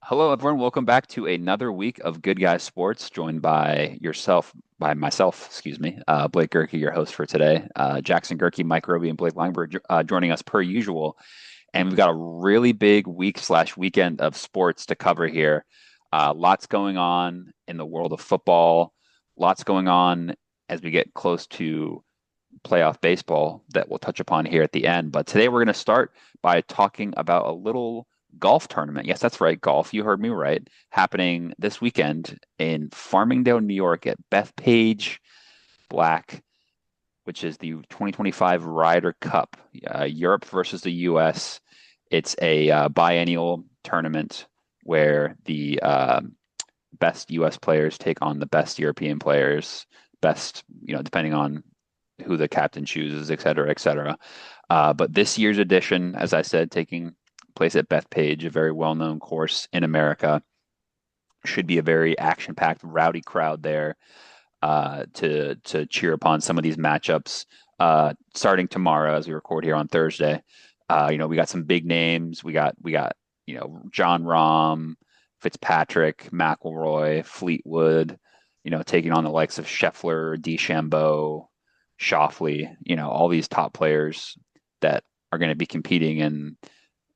Hello, everyone. Welcome back to another week of Good Guys Sports, joined by myself, excuse me, Blake Gerke, your host for today. Jackson Gerke, Mike Roby, and Blake Langberg joining us per usual. And we've got a really big week/weekend of sports to cover here. Lots going on in the world of football, lots going on as we get close to playoff baseball that we'll touch upon here at the end. But today we're going to start by talking about a little golf tournament. Yes, that's right, golf. You heard me right. Happening this weekend in Farmingdale, New York at Bethpage Black, which is the 2025 Ryder Cup, Europe versus the US. It's a biennial tournament where the best US players take on the best European players, best, depending on who the captain chooses, et cetera, et cetera. But this year's edition, as I said, taking place at Bethpage, a very well-known course in America, should be a very action-packed, rowdy crowd there to cheer upon some of these matchups. Starting tomorrow, as we record here on Thursday, we got some big names. We got John Rahm, Fitzpatrick, McIlroy, Fleetwood, taking on the likes of Scheffler, DeChambeau, Shoffley, all these top players that are going to be competing. And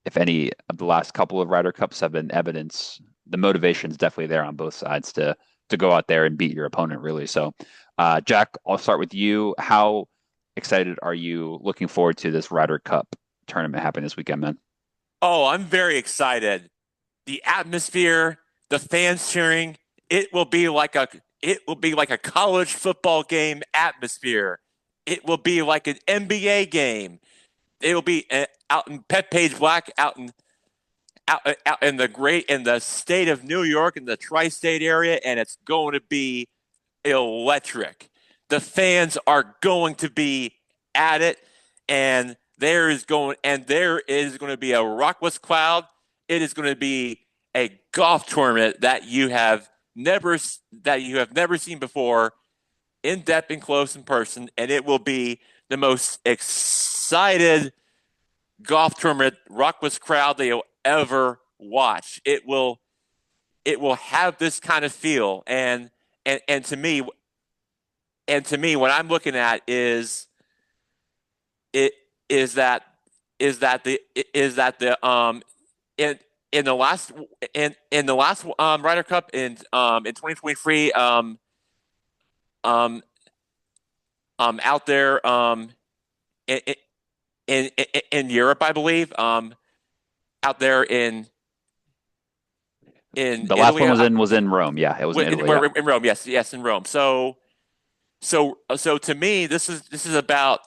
if any of the last couple of Ryder Cups have been evidence, the motivation is definitely there on both sides to go out there and beat your opponent, really. So, Jack, I'll start with you. How excited are you looking forward to this Ryder Cup tournament happening this weekend, man? Oh, I'm very excited. The atmosphere, the fans cheering, it will be like a it will be like a college football game atmosphere. It will be like an NBA game. It will be out in Pet Page Black, out in the state of New York in the tri-state area, and it's going to be electric. The fans are going to be at it, and there is going to be a rockless cloud. It is going to be a golf tournament that you have never seen before, in depth and close in person, and it will be the most excited golf tournament rockless crowd that you'll ever watch. It will have this kind of feel, and to me, what I'm looking at it is that is that the in in the last in the last Ryder Cup in 2023 um out there in in, in Europe, I believe, out there in The last one Italy, was in Rome. Yeah, it was in Italy. Yeah. in Rome. Yes, yes, in Rome. So to me, this is about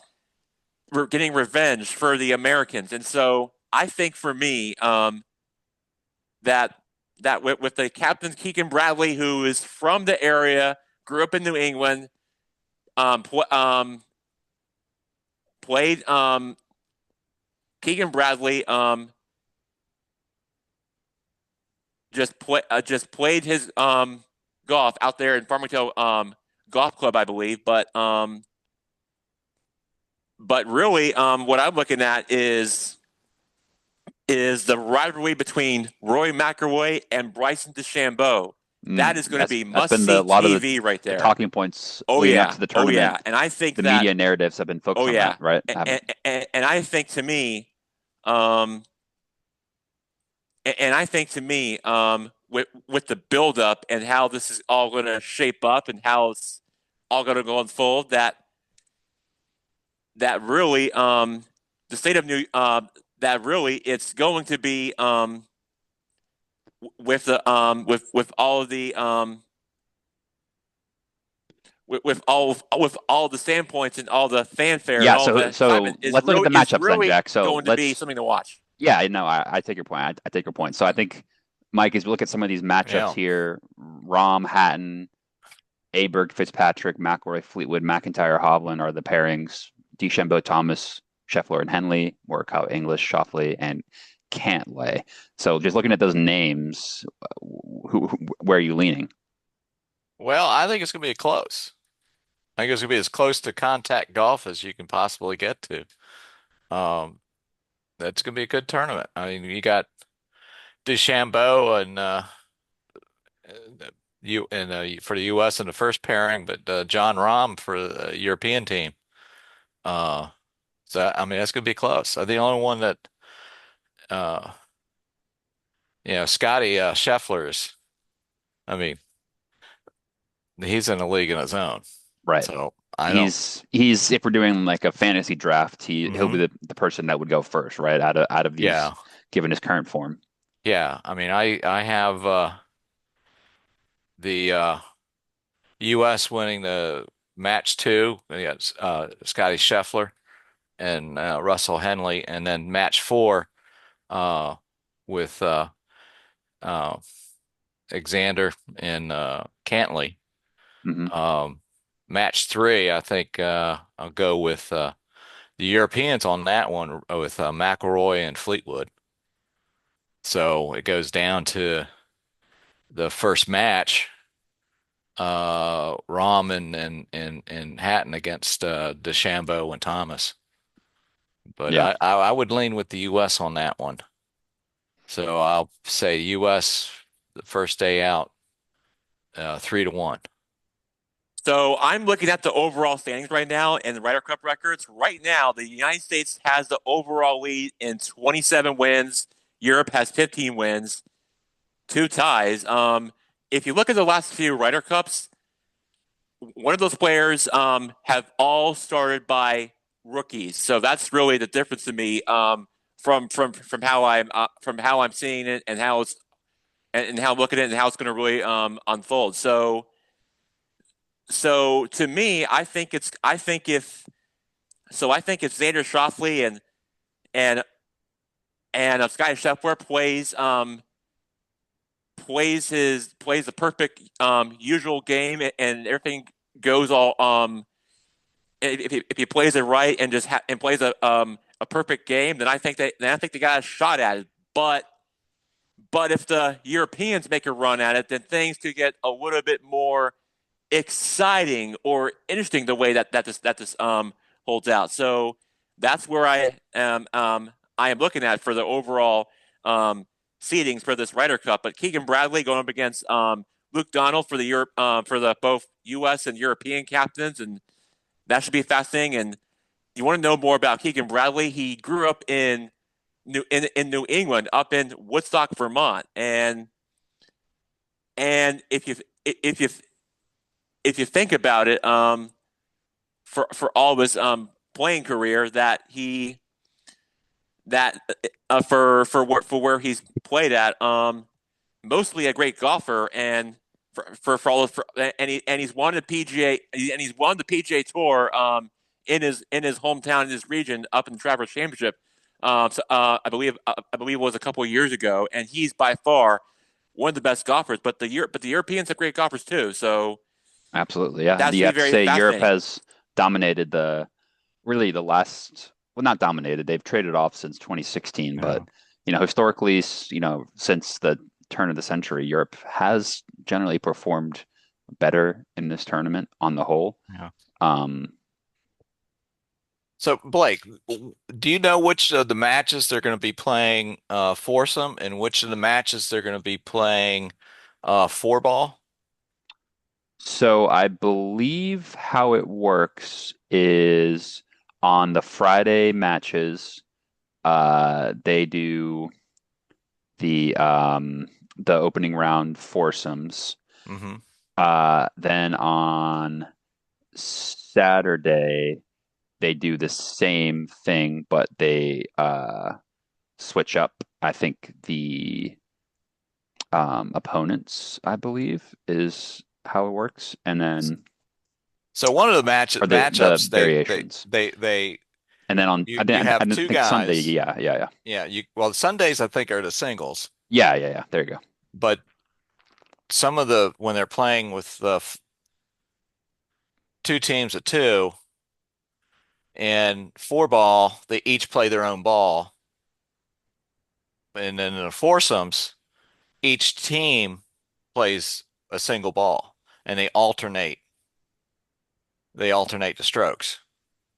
getting revenge for the Americans, and so I think for me, that with the captain Keegan Bradley, who is from the area, grew up in New England, played Keegan Bradley, just played his golf out there in Farmington Golf Club, I believe, but really, what I'm looking at is the rivalry between Rory McIlroy and Bryson DeChambeau. That is going to be That's must been a see lot of TV right the there. talking points Oh leading up to yeah, the oh tournament. yeah, and I think The that media narratives have been oh focused on that, yeah, right? and I think to me, um, and I think to me, with the buildup and how this is all going to shape up and how it's all going to go unfold, that really the state of New that really it's going to be with the with all of the with all the standpoints and all the fanfare and Yeah, all so the so excitement let's look at the is matchups then, really Jack. So going to be let's something to watch. yeah, no, I take your point. I take your point. So I think Mike, as we look at some of these matchups Yeah. here, Rom, Hatton, Aberg, Fitzpatrick, McIlroy, Fleetwood, McIntyre, Hovland are the pairings. DeChambeau, Thomas, Scheffler, and Henley, Morikawa, English, Schauffele, and Cantlay. So just looking at those names, where are you leaning? Well, I think it's going to be close. I think it's going to be as close to contact golf as you can possibly get to. Um, that's going to be a good tournament. I mean, you got DeChambeau and you and for the U.S. in the first pairing, but John Rahm for the European team. Uh, so I mean that's gonna be close. The only one that uh, Scotty Scheffler's. I mean, he's in a league in his own. Right. So I don't. He's if we're doing like a fantasy draft, he'll Hmm. be the person that would go first, right? Out of these, Yeah, given his current form. yeah. I mean, I have the U.S. winning the match two. Yeah, Scotty Scheffler and Russell Henley, and then match four uh, with uh, Alexander and Cantley. Hmm. Um, Match three, I think I'll go with the Europeans on that one with McIlroy and Fleetwood. So it goes down to the first match, Rahm and Hatton against DeChambeau and Thomas. But Yeah, I would lean with the U.S. on that one. So I'll say U.S. the first day out, 3-1. So I'm looking at the overall standings right now and the Ryder Cup records. Right now, the United States has the overall lead in 27 wins. Europe has 15 wins, two ties. If you look at the last few Ryder Cups, one of those players have all started by rookies. So that's really the difference to me from how I'm seeing it and how it's and how I'm looking at it and how it's going to really unfold. So to me, I think if Xander Schauffele and Scottie Scheffler plays the perfect usual game and everything goes all if he plays it right and and plays a perfect game, then I think they got a shot at it. But if the Europeans make a run at it, then things could get a little bit more exciting or interesting the way that this holds out. So that's where I am looking at for the overall seedings for this Ryder Cup. But Keegan Bradley going up against Luke Donald for the Europe for the both U.S. and European captains, and that should be fascinating. And you want to know more about Keegan Bradley? He grew up in New England, up in Woodstock, Vermont, and if you think about it, for all of his playing career, that for where he's played at, mostly a great golfer, and for all of, for, and he's won the PGA and he's won the PGA Tour in his hometown in his region up in the Travelers Championship. I believe it was a couple of years ago, and he's by far one of the best golfers. But the Europeans are great golfers too. So absolutely. Yeah, that should you be have to very say Europe fascinating. has dominated the last, well, not dominated. They've traded off since 2016, but Yeah. historically, since the turn of the century, Europe has generally performed better in this tournament on the whole. Yeah. Um, So Blake, do you know which of the matches they're going to be playing foursome and which of the matches they're going to be playing four ball? so I believe how it works is on the Friday matches, they do the opening round foursomes. Hmm. Then on Saturday, they do the same thing, but they switch up, I think, the opponents, I believe, is how it works. And then, So one of the or the matchups variations. they And then on, you have I two think Sunday, guys. yeah, yeah, yeah. Yeah, you well Sundays I think are the singles, Yeah, yeah, yeah. There you go. but some of the when they're playing with the two teams of two and four ball, they each play their own ball. And then in the foursomes, each team plays a single ball and they alternate the strokes.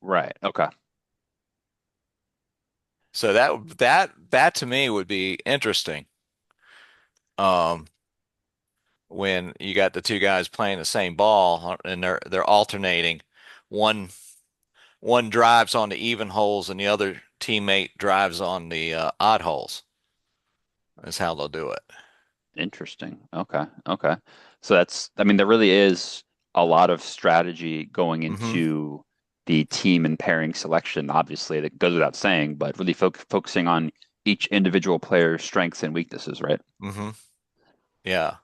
Right. Okay. So that to me would be interesting. um, when you got the two guys playing the same ball and they're alternating. One one drives on the even holes and the other teammate drives on the odd holes. That's how they'll do it. Interesting. Okay. Okay. So I mean, there really is a lot of strategy going Hmm. into the team and pairing selection. Obviously, that goes without saying, but really focusing on each individual player's strengths and weaknesses, right? Hmm. Yeah.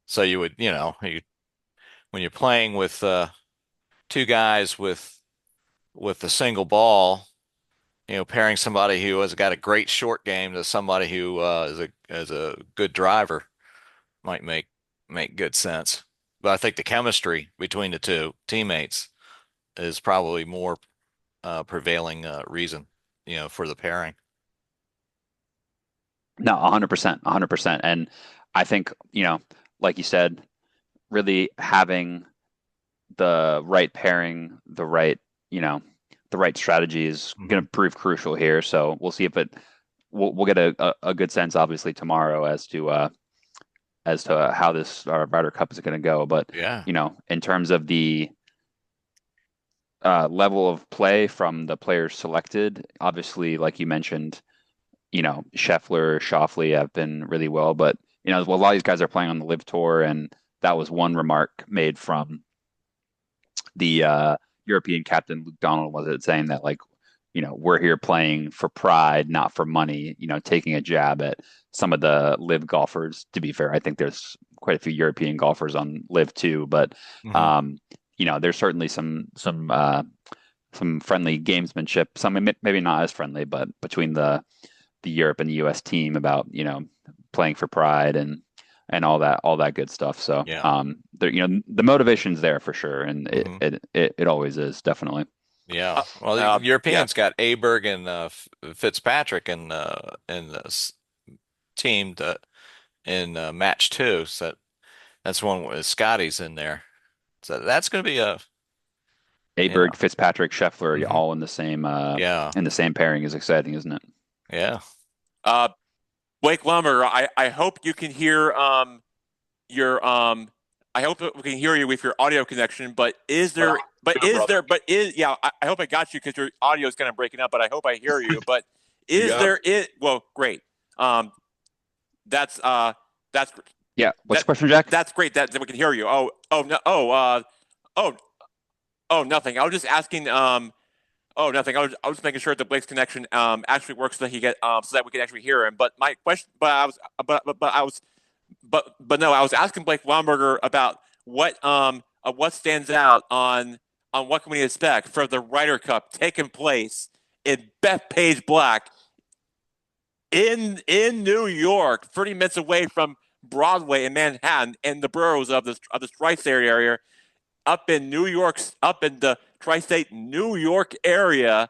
So you would, when you're playing with two guys with a single ball, pairing somebody who has got a great short game to somebody who is a good driver might make good sense. But I think the chemistry between the two teammates is probably more prevailing reason, for the pairing. No, 100%, 100%. And I think, like you said, really having the right pairing, you know, the right strategy is going Hmm. to prove crucial here. So we'll see if we'll get a good sense, obviously, tomorrow as to how this Ryder Cup is going to go. But, Yeah. in terms of the level of play from the players selected, obviously, like you mentioned, Scheffler, Schauffele have been really well, but a lot of these guys are playing on the Live Tour, and that was one remark made from the European captain Luke Donald, was it, saying that, like, we're here playing for pride, not for money. Taking a jab at some of the Live golfers. To be fair, I think there's quite a few European golfers on Live too, but Hmm. um, there's certainly some friendly gamesmanship. Some maybe not as friendly, but between the Europe and the U.S. team about playing for pride and all that good stuff. So Yeah. there the motivation's there for sure, and it Hmm. it it, it always is definitely. Yeah. Well, the Yeah. Europeans got Aberg and Fitzpatrick in this team in match two. So that's one with Scotty's in there. So that's going to be Aberg, Fitzpatrick, Scheffler, hmm all yeah, in the same pairing is exciting, isn't it? yeah. Uh, Blake Lumber, I hope you can hear your I hope that we can hear you with your audio connection. But is But there? But good, is brother. there? But is yeah? I hope I got you because your audio is kind of breaking up. But I hope I hear you. But You is got me. there? It well, great. Um, that's that's Yeah. What's that the question, Jack? that's great that we can hear you. Oh no oh oh nothing. I was just asking. Oh, nothing. I was just making sure that Blake's connection actually works so that he get so that we can actually hear him. But my question, but I was, but no, I was asking Blake Wamberger about what stands out on what can we expect for the Ryder Cup taking place in Bethpage Black in New York, 30 minutes away from Broadway in Manhattan and the boroughs of the tri-state area, up in New York, up in the tri-state New York area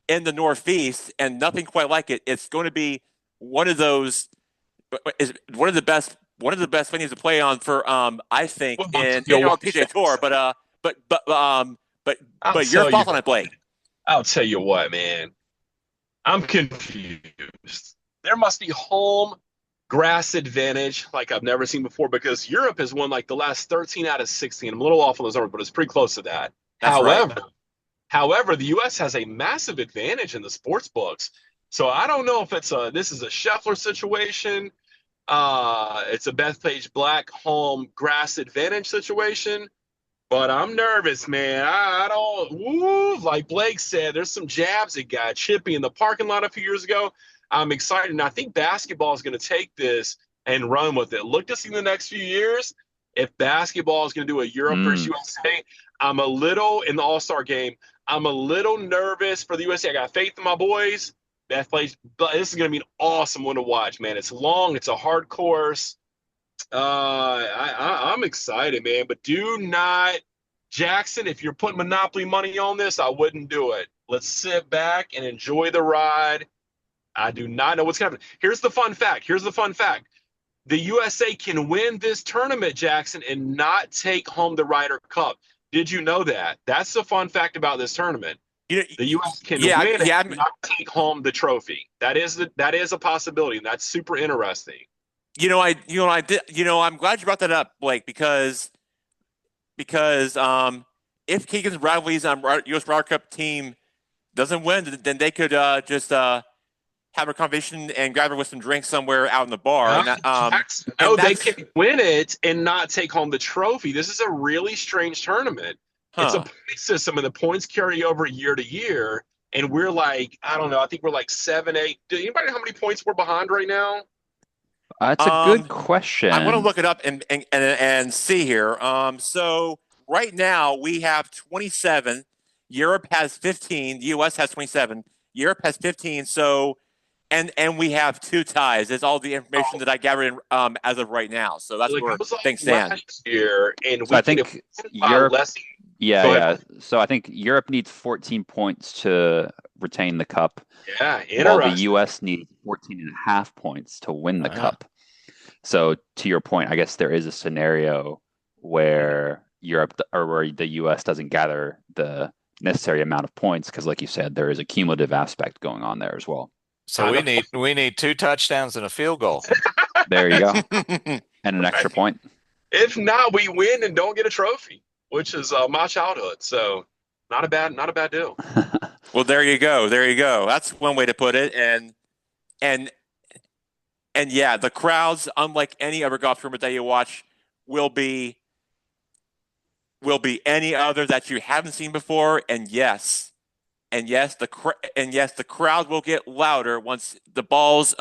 in the Northeast, and nothing quite like it. It's going to be one of those is one of the best venues to play on for I think Well, I'll tell in you on what, PJ Tour. Jackson. But but I'll your tell you thoughts on it, what. Blake? I'll tell you what, man. I'm confused. There must be home grass advantage like I've never seen before because Europe has won like the last 13 out of 16. I'm a little off on those numbers, but it's pretty close to that. That's right. However, the U.S. has a massive advantage in the sports books. So I don't know if this is a Scheffler situation. It's a Bethpage Black home grass advantage situation. But I'm nervous, man. I don't, woo, like Blake said, there's some jabs that got chippy in the parking lot a few years ago. I'm excited. And I think basketball is going to take this and run with it. Look to see in the next few years if basketball is going to do a Europe versus Mm. USA. I'm a little in the All Star game. I'm a little nervous for the USA. I got faith in my boys. Beth plays, but this is going to be an awesome one to watch, man. It's long, it's a hard course. I'm excited, man. But do not, Jackson. If you're putting Monopoly money on this, I wouldn't do it. Let's sit back and enjoy the ride. I do not know what's happening. Here's the fun fact. Here's the fun fact. The USA can win this tournament, Jackson, and not take home the Ryder Cup. Did you know that? That's the fun fact about this tournament. You know, The U.S. can yeah, win yeah, and not take home the trophy. That is a possibility, and that's super interesting. I'm glad you brought that up, Blake, because if Keegan's Bradley's U.S. Ryder Cup team doesn't win, then they could just have a conversation and grab her with some drinks somewhere out in the bar, No, and that no, and they that's can win it and not take home the trophy. This is a really strange tournament. It's a huh. point system, and the points carry over year to year. And we're like, I don't know, I think we're like 7, 8. Do anybody know how many points we're behind right now? It's a good Um, I'm going to question. look it up and see here. So right now we have 27. Europe has 15. The U.S. has 27. Europe has 15. So and we have two ties. That's all the information Oh, that I gathered as of right now. So that's like I where was things off stand. last year, and So I we could have think won by Europe, less. yeah, Go ahead. yeah. So I think Europe needs 14 points to retain the cup, Yeah, while the interesting. US needs 14 and a half points to win the Uh, cup. So to your point, I guess there is a scenario where Europe or where the US doesn't gather the necessary amount of points because, like you said, there is a cumulative aspect going on there as well. so Kind we of need 2 touchdowns and a field goal. There you go. Well, And an extra right. point. If not, we win and don't get a trophy, which is my childhood. So not a bad deal. there you go. There you go. That's one way to put it. And and yeah, the crowds, unlike any other golf tournament that you watch, will be will be any other that you haven't seen before. And yes, the crowd will get louder once the balls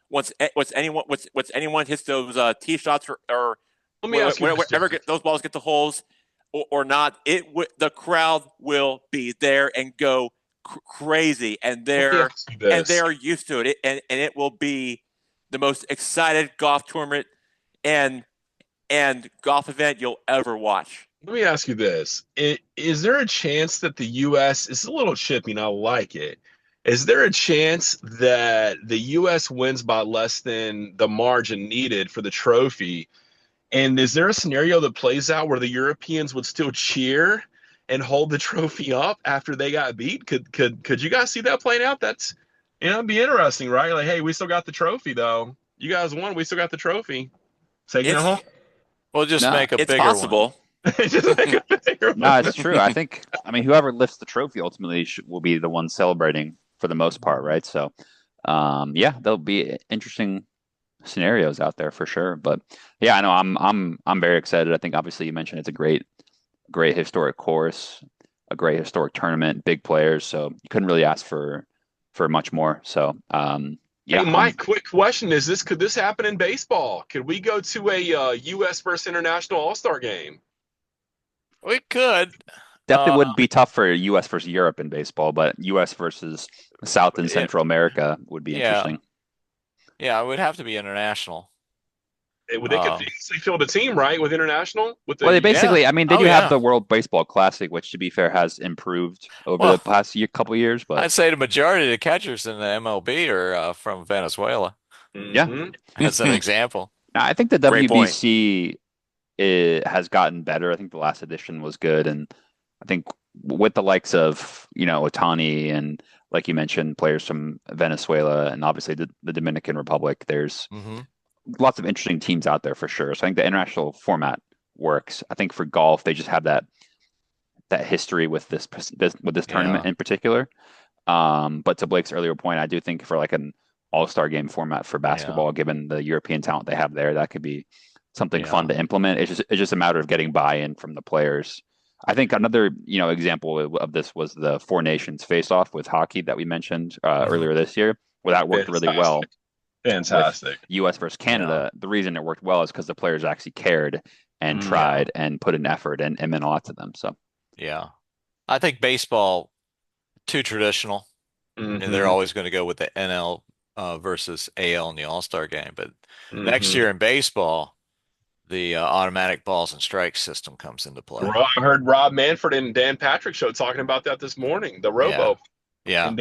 once anyone hits those tee shots or Let me ask you this, whatever Jack. those balls get the holes or not. The crowd will be there and go crazy, and Let me ask you they this. are used to it, and it will be the most excited golf tournament and golf event you'll ever watch. Let me ask you this. Is there a chance that the U.S. is a little chippy and I like it? Is there a chance that the U.S. wins by less than the margin needed for the trophy? And is there a scenario that plays out where the Europeans would still cheer and hold the trophy up after they got beat? Could you guys see that playing out? That's it'd be interesting, right? Like, hey, we still got the trophy though. You guys won, we still got the trophy. Taking it home. It's We'll just No, make a it's bigger one. possible. Just make a bigger no, it's one. true. I mean, whoever lifts the trophy ultimately will be the one celebrating for the most part, right? So, yeah, there'll be interesting scenarios out there for sure. But yeah, I know I'm very excited. I think obviously you mentioned it's a great historic course, a great historic tournament, big players. So you couldn't really ask for much more. So, Hey, yeah, I'm Mike, quick question. Could this happen in baseball? Could we go to a U.S. versus international All-Star game? We could. definitely Uh, would be tough for US versus Europe in baseball, but US versus South and it, Central America would be yeah, interesting. yeah, it would have to be international. They could Um, easily field a team, right, with international, with Well, they the yeah. basically, I mean, they Oh do have yeah. the World Baseball Classic, which to be fair has improved over the Well, past couple of years, but I'd say the majority of the catchers in the MLB are from Venezuela, yeah. hmm as an example. I think the Great point. WBC has gotten better. I think the last edition was good, and I think with the likes of Otani and like you mentioned, players from Venezuela and obviously the Dominican Republic, there's Hmm. lots of interesting teams out there for sure. So I think the international format works. I think for golf, they just have that history with this tournament Yeah, in particular. But to Blake's earlier point, I do think for like an all-star game format for yeah, basketball, given the European talent they have there, that could be something fun yeah. to implement. It's just a matter of getting buy-in from the players. I think another example of this was the Four Nations face-off with hockey that we mentioned Hmm. earlier this year, where that worked really well Fantastic. with Fantastic. U.S. versus Yeah, Canada. The reason it worked well is because the players actually cared and yeah, tried and put in effort and meant a lot to them. So yeah. I think baseball too traditional. And they're hmm always going to go with the NL versus AL in the All-Star game. But next hmm year in baseball, the automatic balls and strikes system comes into play. I heard Rob Manfred and Dan Patrick show talking about that this morning. The Yeah, Robo. yeah, And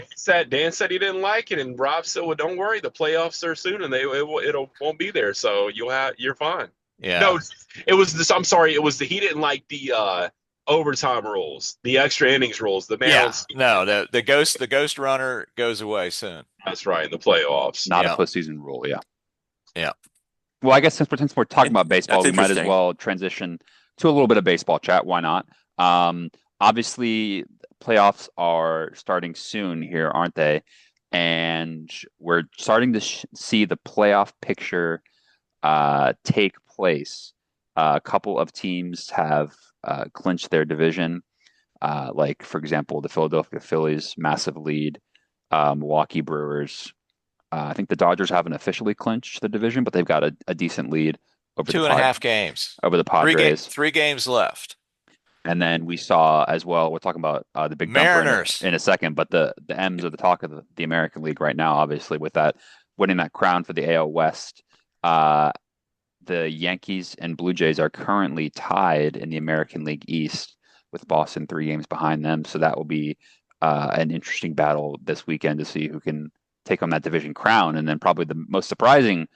Dan said he didn't like it, and Rob said, "Well, don't worry, the playoffs are soon, and it won't be there, so you're fine." No, yeah, it was this. I'm sorry, it was he didn't like the overtime rules, the extra innings rules, the man on yeah. speed. No, the ghost runner goes away soon. That's right, in the playoffs. not a Yeah, postseason rule. Yeah. yeah. Well, I guess since we're talking about baseball, That's we might as interesting. well transition to a little bit of baseball chat. Why not? Obviously, playoffs are starting soon here, aren't they? And we're starting to see the playoff picture take place. A couple of teams have clinched their division, like, for example, the Philadelphia Phillies, massive lead, Milwaukee Brewers. I think the Dodgers haven't officially clinched the division, but they've got a decent lead over the Two and a half games. over the Padres. Three games left. And then we saw as well. We're talking about the big dumper Mariners. in a second, but the M's are the talk of the American League right now. Obviously, with that winning that crown for the AL West, the Yankees and Blue Jays are currently tied in the American League East, with Boston 3 games behind them. So that will be an interesting battle this weekend to see who can take on that division crown. And then probably the most surprising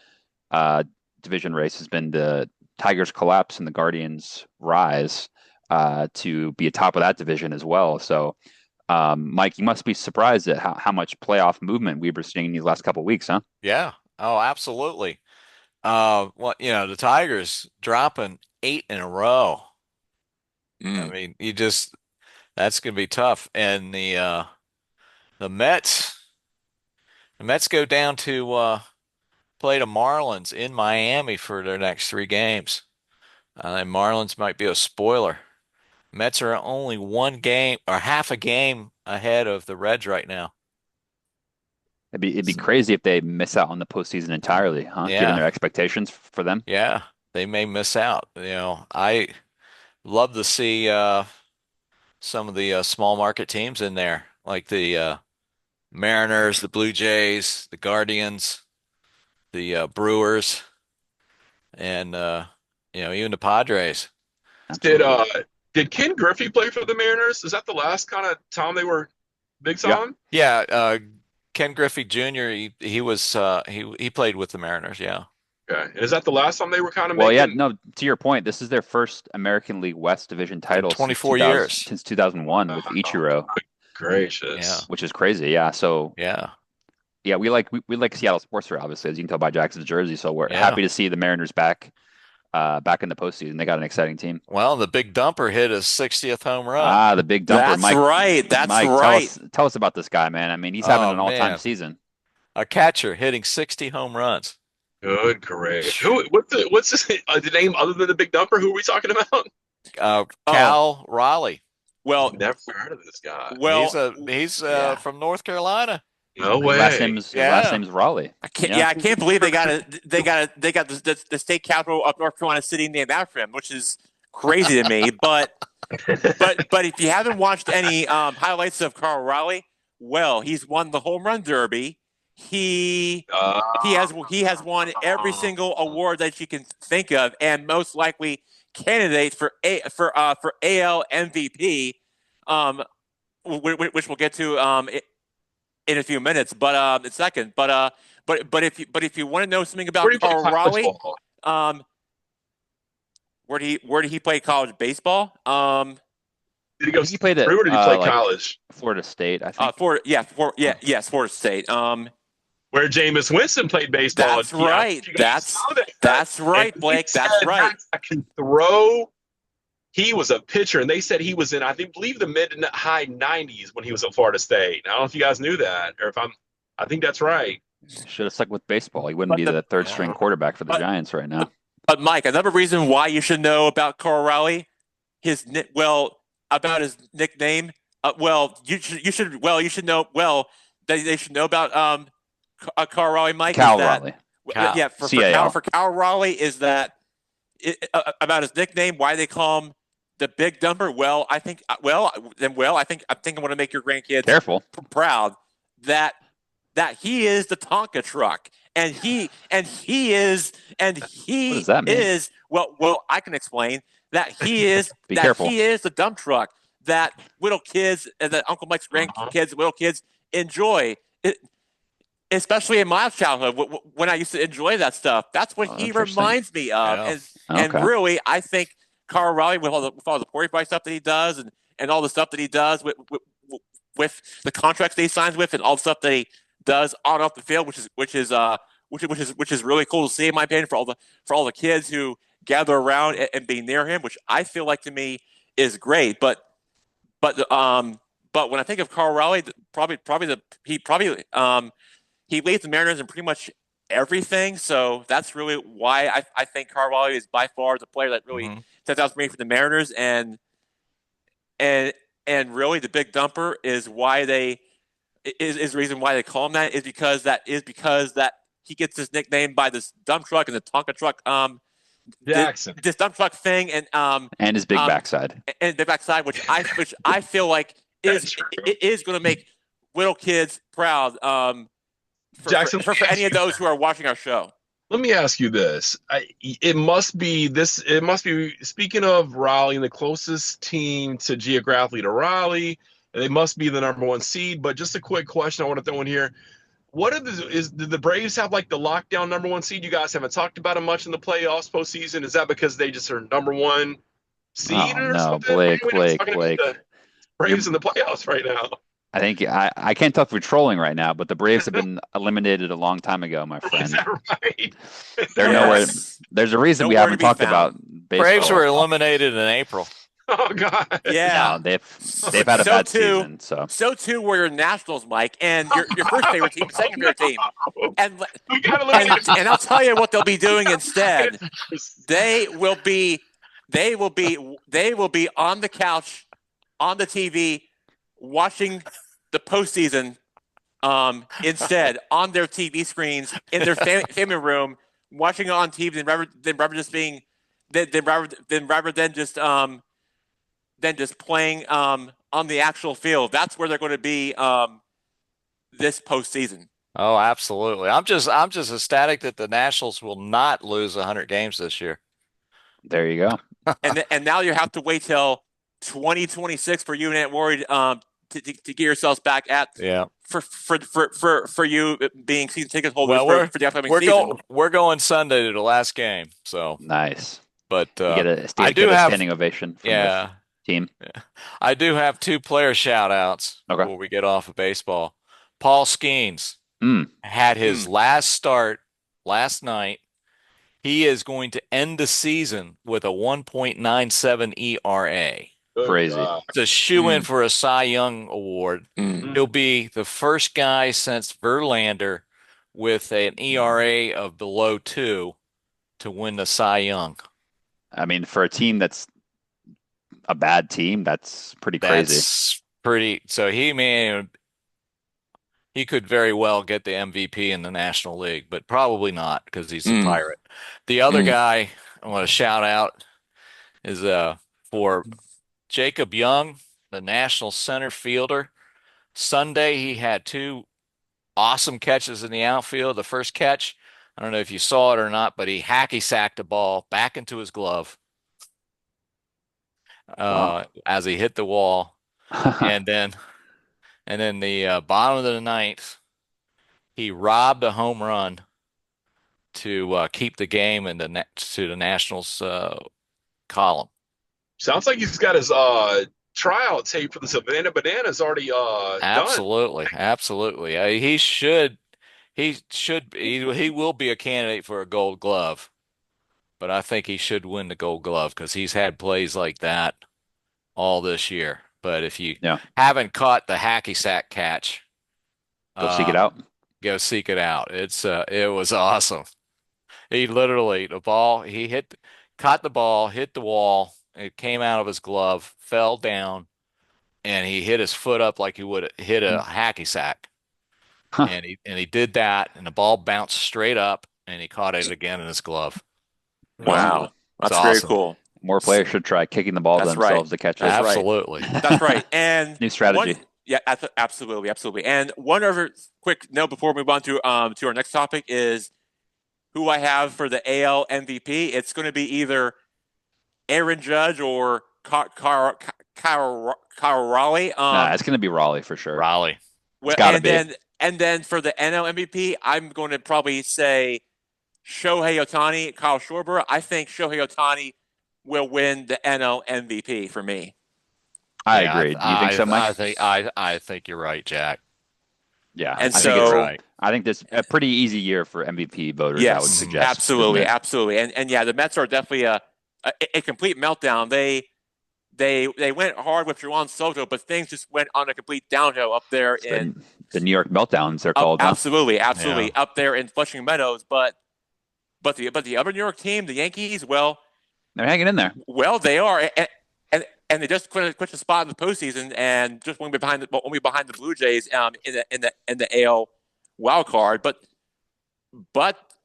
division race has been the Tigers' collapse and the Guardians' rise to be atop of that division as well. So, Mike, you must be surprised at how much playoff movement we were seeing these last couple of weeks, huh? Yeah. Oh, absolutely. Well, the Tigers dropping 8 in a row. I mean, that's going to be tough. And the Mets go down to play the Marlins in Miami for their next 3 games. And Marlins might be a spoiler. Mets are only 1 game or half a game ahead of the Reds right now. It'd be crazy if they miss out on the postseason entirely, huh? Given Yeah. their expectations for them. Yeah, they may miss out. I love to see some of the small market teams in there, like the Mariners, the Blue Jays, the Guardians, the Brewers, and even the Padres. Did Absolutely. did Ken Griffey play for the Mariners? Is that the last kind of time they were big Yeah. time? Yeah, Ken Griffey Jr. He was he played with the Mariners. Yeah. Okay. And is that the last time they were kind of Well, yeah, making? no, to your point, this is their first American League West Division In title since 24 2000, years. since 2001 with Oh, Ichiro, Yeah. gracious. which is crazy. Yeah. So, Yeah. yeah, we like Seattle sports, obviously, as you can tell by Jackson's jersey. So we're Yeah. happy to see the Mariners back in the postseason. They got an exciting team. Well, the big dumper hit his 60th home run. Ah, the big dumper, That's Mike. right. That's Mike, right. tell us about this guy, man. I mean, he's having Oh an all-time man, season. a catcher hitting 60 home runs. Good gracious. What's the name other than the Big Dumper? Who are we talking about? Cal Raleigh. Well, Never heard of this guy. well, He's yeah. from North Carolina. No His last way. name's Raleigh. I can't believe they got the state capital of North Carolina city named after him, which is crazy to me. But if you haven't watched any highlights of Carl Raleigh, well, he's won the home run derby. He has won every single award that you can think of, and most likely candidate for AL MVP, which we'll get to in a few minutes, but in a second. But if you want to know something about Where do you play Carl college Raleigh, ball? where did he play college baseball? Did he go He played at through or did he play like college? Florida State, I think. Florida State. Where Jameis Winston played baseball. That's right. You guys saw that. That's right, And Blake. he That's said, right. I can throw. He was a pitcher, and they said he was in, I believe, the mid to high 90s when he was at Florida State. I don't know if you guys knew that, or I think that's right. Should have stuck with baseball. He wouldn't be the third string quarterback for the Giants right now. But Mike, another reason why you should know about Carl Raleigh, about his nickname. You should know. Well, they should know about Carl Raleigh, Mike. Cal Raleigh. Cal. Yeah, for Cal Raleigh is that about his nickname? Why they call him the Big Dumper? Well, I think. I think I want to make your grandkids Careful. proud that he is the Tonka truck, and he is What does that mean? well. I can explain that he is Be careful. he is the dump truck that little kids and that Uncle Mike's grandkids, little kids enjoy. Especially in my childhood, when I used to enjoy that stuff, that's what he reminds me of. Yeah. And really, I think Carl Raleigh, with all the Porty stuff that he does, and all the stuff that he does with the contracts that he signs with, and all the stuff that he does on and off the field, which is which is really cool to see, in my opinion, for all the kids who gather around and be near him, which I feel like to me is great. But but when I think of Carl Raleigh, he leads the Mariners in pretty much everything. So that's really why I think Carl Raleigh is by far the player that really sets out for me for the Mariners. And and really the big dumper is why they is the reason why they call him that is because that he gets his nickname by this dump truck and the Tonka truck Jackson. this dump truck thing And his big backside. and the backside, which I feel like is going to make little kids proud. Jackson, for any of those who are watching our show. let me ask you this. It must be speaking of Raleigh, the closest team to geographically to Raleigh, they must be the number 1 seed. But just a quick question I want to throw in here. Did the Braves have like the lockdown number 1 seed? You guys haven't talked about it much in the playoffs postseason. Is that because they just are number 1 seed or no, something? Blake. The Braves in the playoffs right now. I think I can't tell if we're trolling right now, but the Braves have been eliminated a long time ago, my friend. Is that right? They're nowhere. There's a reason we Nowhere haven't to be talked found. about baseball. Braves were eliminated in April. Oh God. Yeah. No, they've had a bad season. So too were your Nationals, Mike, and your first favorite team, second favorite team. And We got eliminated. and I'll tell you what they'll be doing instead. They will be on the couch, on the TV, watching the postseason instead on their TV screens in their family room, watching it on TV than just playing on the actual field. That's where they're going to be this postseason. Oh, absolutely. I'm just ecstatic that the Nationals will not lose 100 games this year. There you go. And now you have to wait till 2026 for you and Aunt Worried to get yourselves back at for you being season ticket holders for the upcoming season. We're going Sunday to the last game. So Nice. But You get a I do have standing ovation from the team. I do have 2 player shout outs before we get off of baseball. Paul Skeens had his last start last night. He is going to end the season with a 1.97 ERA. Crazy. It's a shoe-in for a Cy Young award. He'll be the first guy since Verlander with an ERA of below 2 to win the Cy Young. I mean, for a team that's a bad team, that's pretty crazy. That's pretty. So he could very well get the MVP in the National League, but probably not because he's a Pirate. The other guy I want to shout out is for Jacob Young, the National center fielder. Sunday, he had 2 awesome catches in the outfield. The first catch, I don't know if you saw it or not, but he hacky sacked a ball back into his glove as he hit the wall. and then the bottom of the ninth, he robbed a home run to keep the game in to the Nationals column. Sounds like he's got his tryout tape for the Savannah Bananas already done. Absolutely. He will be a candidate for a Gold Glove, but I think he should win the Gold Glove because he's had plays like that all this year. But if you haven't caught the hacky sack catch, go seek it out. Go seek it out. It was awesome. He literally caught the ball, hit the wall. It came out of his glove, fell down, and he hit his foot up like he would hit a hacky sack. And he did that, and the ball bounced straight up, and he caught it again in his glove. Wow, that's awesome. Very cool. More players should try kicking the ball themselves to catch it. Absolutely. That's right. And new strategy. Absolutely. And one other quick note before we move on to our next topic is who I have for the AL MVP. It's going to be either Aaron Judge or Kyle Raleigh. It's going to be Raleigh for sure. Raleigh. And then for the NL MVP, I'm going to probably say Shohei Ohtani, Kyle Schwarber. I think Shohei Ohtani will win the NL MVP for me. I agree. Do you think so, Mike? I think you're right, Jack. Yeah, And I think it's so, Right. I think this a pretty easy year for MVP voters, I would yes, Mhm. suggest, isn't absolutely, it? absolutely. And yeah, the Mets are definitely a complete meltdown. They went hard with Juan Soto, but things just went on a complete downhill up there It's in the New York meltdowns, they're up called, huh? absolutely, Yeah. absolutely up there in Flushing Meadows. But the other New York team, the Yankees, They're hanging in there. they are, and they just quit the spot in the postseason and just only behind the Blue Jays in the AL wild card. But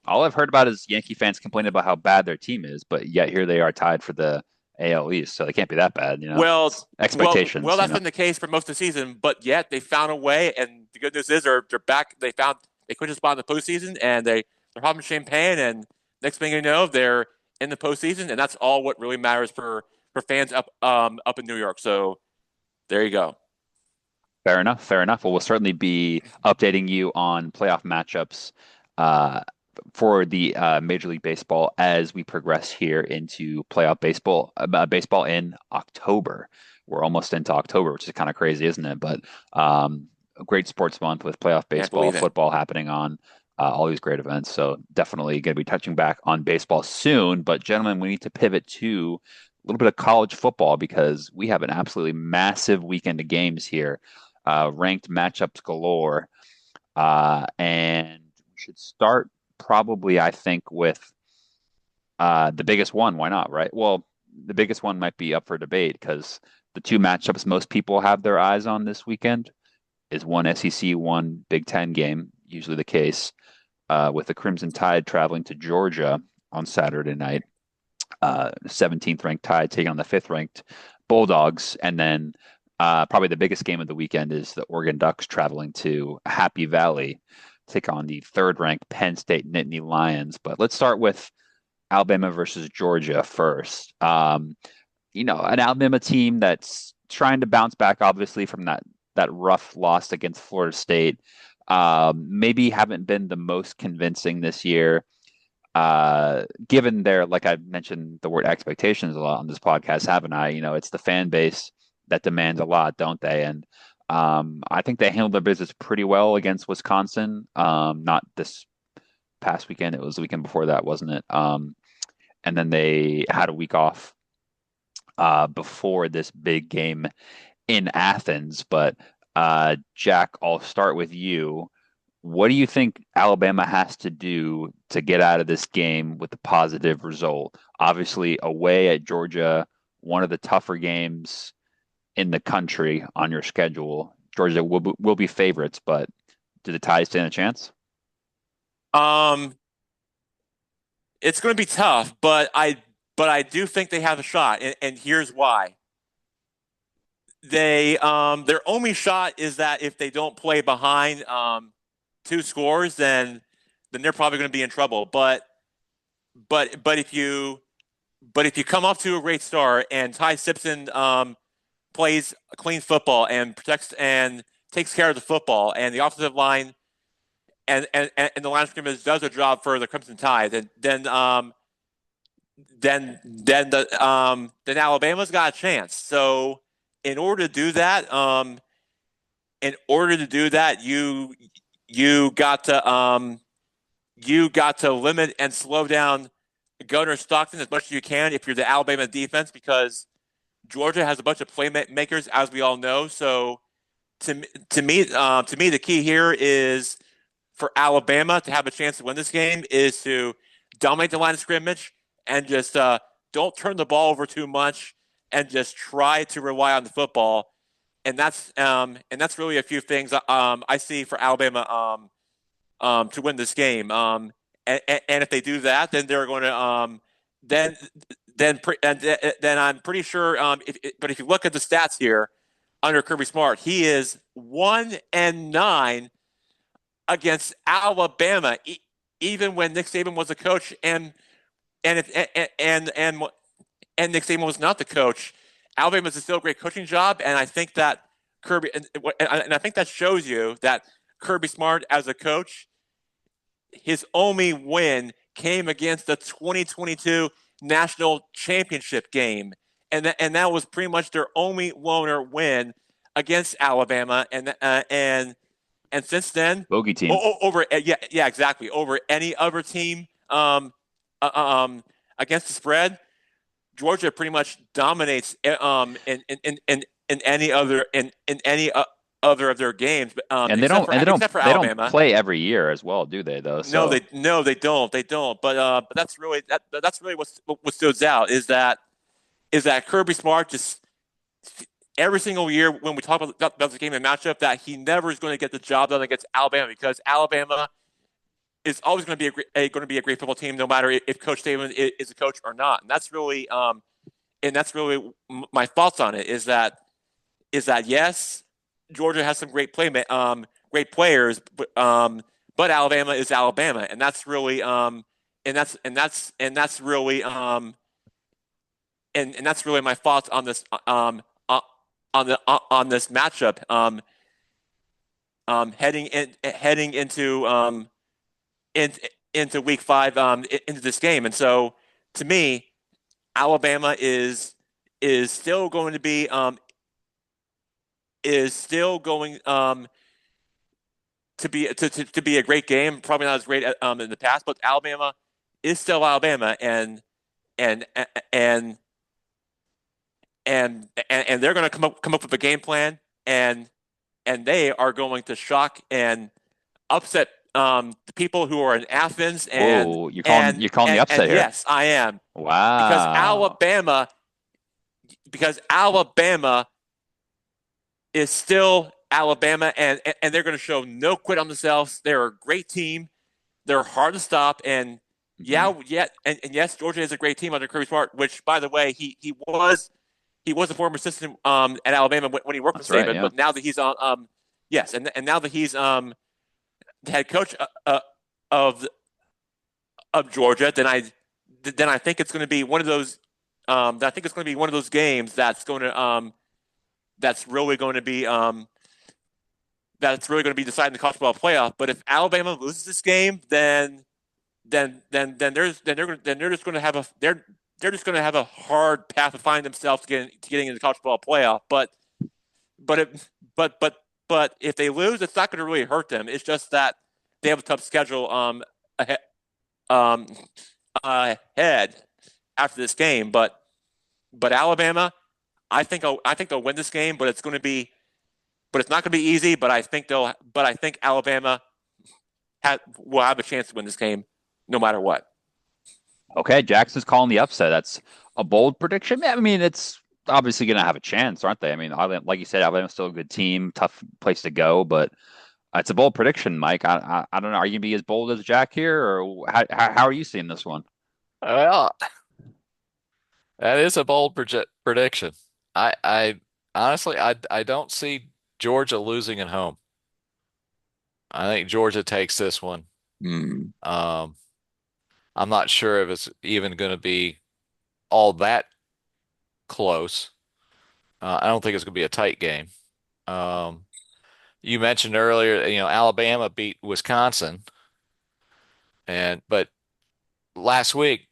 All I've heard about is Yankee fans complaining about how bad their team is, but yet here they are tied for the AL East, so they can't be that bad, well, It's well, expectations, that's been the case for most of the season. But yet they found a way, and the good news is they're back. They quit the spot in the postseason, and they're popping champagne, and next thing you know, they're in the postseason, and that's all what really matters for fans up in New York. So there you go. Fair enough. Fair enough. Well, we'll certainly be updating you on playoff matchups uh, for the Major League Baseball as we progress here into playoff baseball in October. We're almost into October, which is kind of crazy, isn't it? But a great sports month with playoff Can't baseball, believe it. football happening on all these great events. So definitely going to be touching back on baseball soon. But gentlemen, we need to pivot to a little bit of college football because we have an absolutely massive weekend of games here, ranked matchups galore. And we should start probably, I think, with the biggest one. Why not, right? Well, the biggest one might be up for debate because the two matchups most people have their eyes on this weekend is one SEC, one Big Ten game, usually the case, with the Crimson Tide traveling to Georgia on Saturday night, 17th ranked Tide taking on the 5th ranked Bulldogs. And then probably the biggest game of the weekend is the Oregon Ducks traveling to Happy Valley, take on the 3rd ranked Penn State Nittany Lions. But let's start with Alabama versus Georgia first. An Alabama team that's trying to bounce back, obviously, from that rough loss against Florida State. Maybe haven't been the most convincing this year, given their, like I mentioned, the word expectations a lot on this podcast, haven't I? It's the fan base that demands a lot, don't they? And I think they handled their business pretty well against Wisconsin. Not this past weekend; it was the weekend before that, wasn't it? And then they had a week off before this big game in Athens. But Jack, I'll start with you. What do you think Alabama has to do to get out of this game with a positive result? Obviously, away at Georgia, one of the tougher games in the country on your schedule. Georgia will be favorites, but do the Tide stand a chance? Um, it's going to be tough, but I do think they have a shot, and here's why. Their only shot is that if they don't play behind 2 scores, then they're probably going to be in trouble. But if you come off to a great start and Ty Simpson plays a clean football and protects and takes care of the football, and the offensive line and the line of scrimmage does a job for the Crimson Tide, then Alabama's got a chance. So in order to do that, you got to limit and slow down Gunnar Stockton as much as you can if you're the Alabama defense, because Georgia has a bunch of playmakers, as we all know. So to me, the key here is for Alabama to have a chance to win this game is to dominate the line of scrimmage and just don't turn the ball over too much and just try to rely on the football. And that's really a few things I see for Alabama to win this game. And if they do that, then they're going to then then I'm pretty sure. But if you look at the stats here under Kirby Smart, he is 1-9 against Alabama, even when Nick Saban was a coach, and if and Nick Saban was not the coach. Alabama's still a great coaching job, and I think that and I think that shows you that Kirby Smart as a coach, his only win came against the 2022 national championship game, and that was pretty much their only loner win against Alabama, and And since then, Bogey team. over yeah, exactly, over any other team against the spread, Georgia pretty much dominates in any other in any other of their games, And they don't and they don't except for they don't Alabama. play every year as well, do they though? So No, they don't. But that's really that's really what stands out is that Kirby Smart just every single year when we talk about the game and matchup that he never is going to get the job done against Alabama because Alabama is always going to be going to be a great football team no matter if Coach Saban is a coach or not. And that's really my thoughts on it is that yes, Georgia has some great players, but Alabama is Alabama, and that's really and that's really my thoughts on this on this matchup heading into week 5 into this game. And so to me, Alabama is still going to be to be a great game. Probably not as great in the past, but Alabama is still Alabama, and and and they're going to come up with a game plan, and they are going to shock and upset the people who are in Athens. whoa, you're calling the upset here. Yes, I am, because Wow. Alabama is still Alabama, and they're going to show no quit on themselves. They're a great team. They're hard to stop, and and yes, Georgia is a great team under Kirby Smart. Which, by the way, he was a former assistant at Alabama when he worked That's for Saban. right, yeah. But now that he's on, yes, and now that he's the head coach of Georgia, then I think it's going to be one of those. I think it's going to be one of those games that's really going to be deciding the college football playoff. But if Alabama loses this game, then they're just going to have a hard path to find themselves to getting into the college football playoff. But if they lose, it's not going to really hurt them. It's just that they have a tough schedule ahead after this game. But Alabama, I think they'll win this game, but it's not going to be easy. But I think Alabama will have a chance to win this game, no matter what. Okay, Jackson's calling the upset. That's a bold prediction. Yeah, I mean, it's obviously going to have a chance, aren't they? I mean, like you said, Alabama's still a good team, tough place to go, but it's a bold prediction, Mike. I don't know. Are you going to be as bold as Jack here, or how are you seeing this one? Well, that is a bold prediction. I honestly, I don't see Georgia losing at home. I think Georgia takes this one. Hmm. I'm not sure if it's even going to be all that close. I don't think it's going to be a tight game. Um, you mentioned earlier, Alabama beat Wisconsin, but last week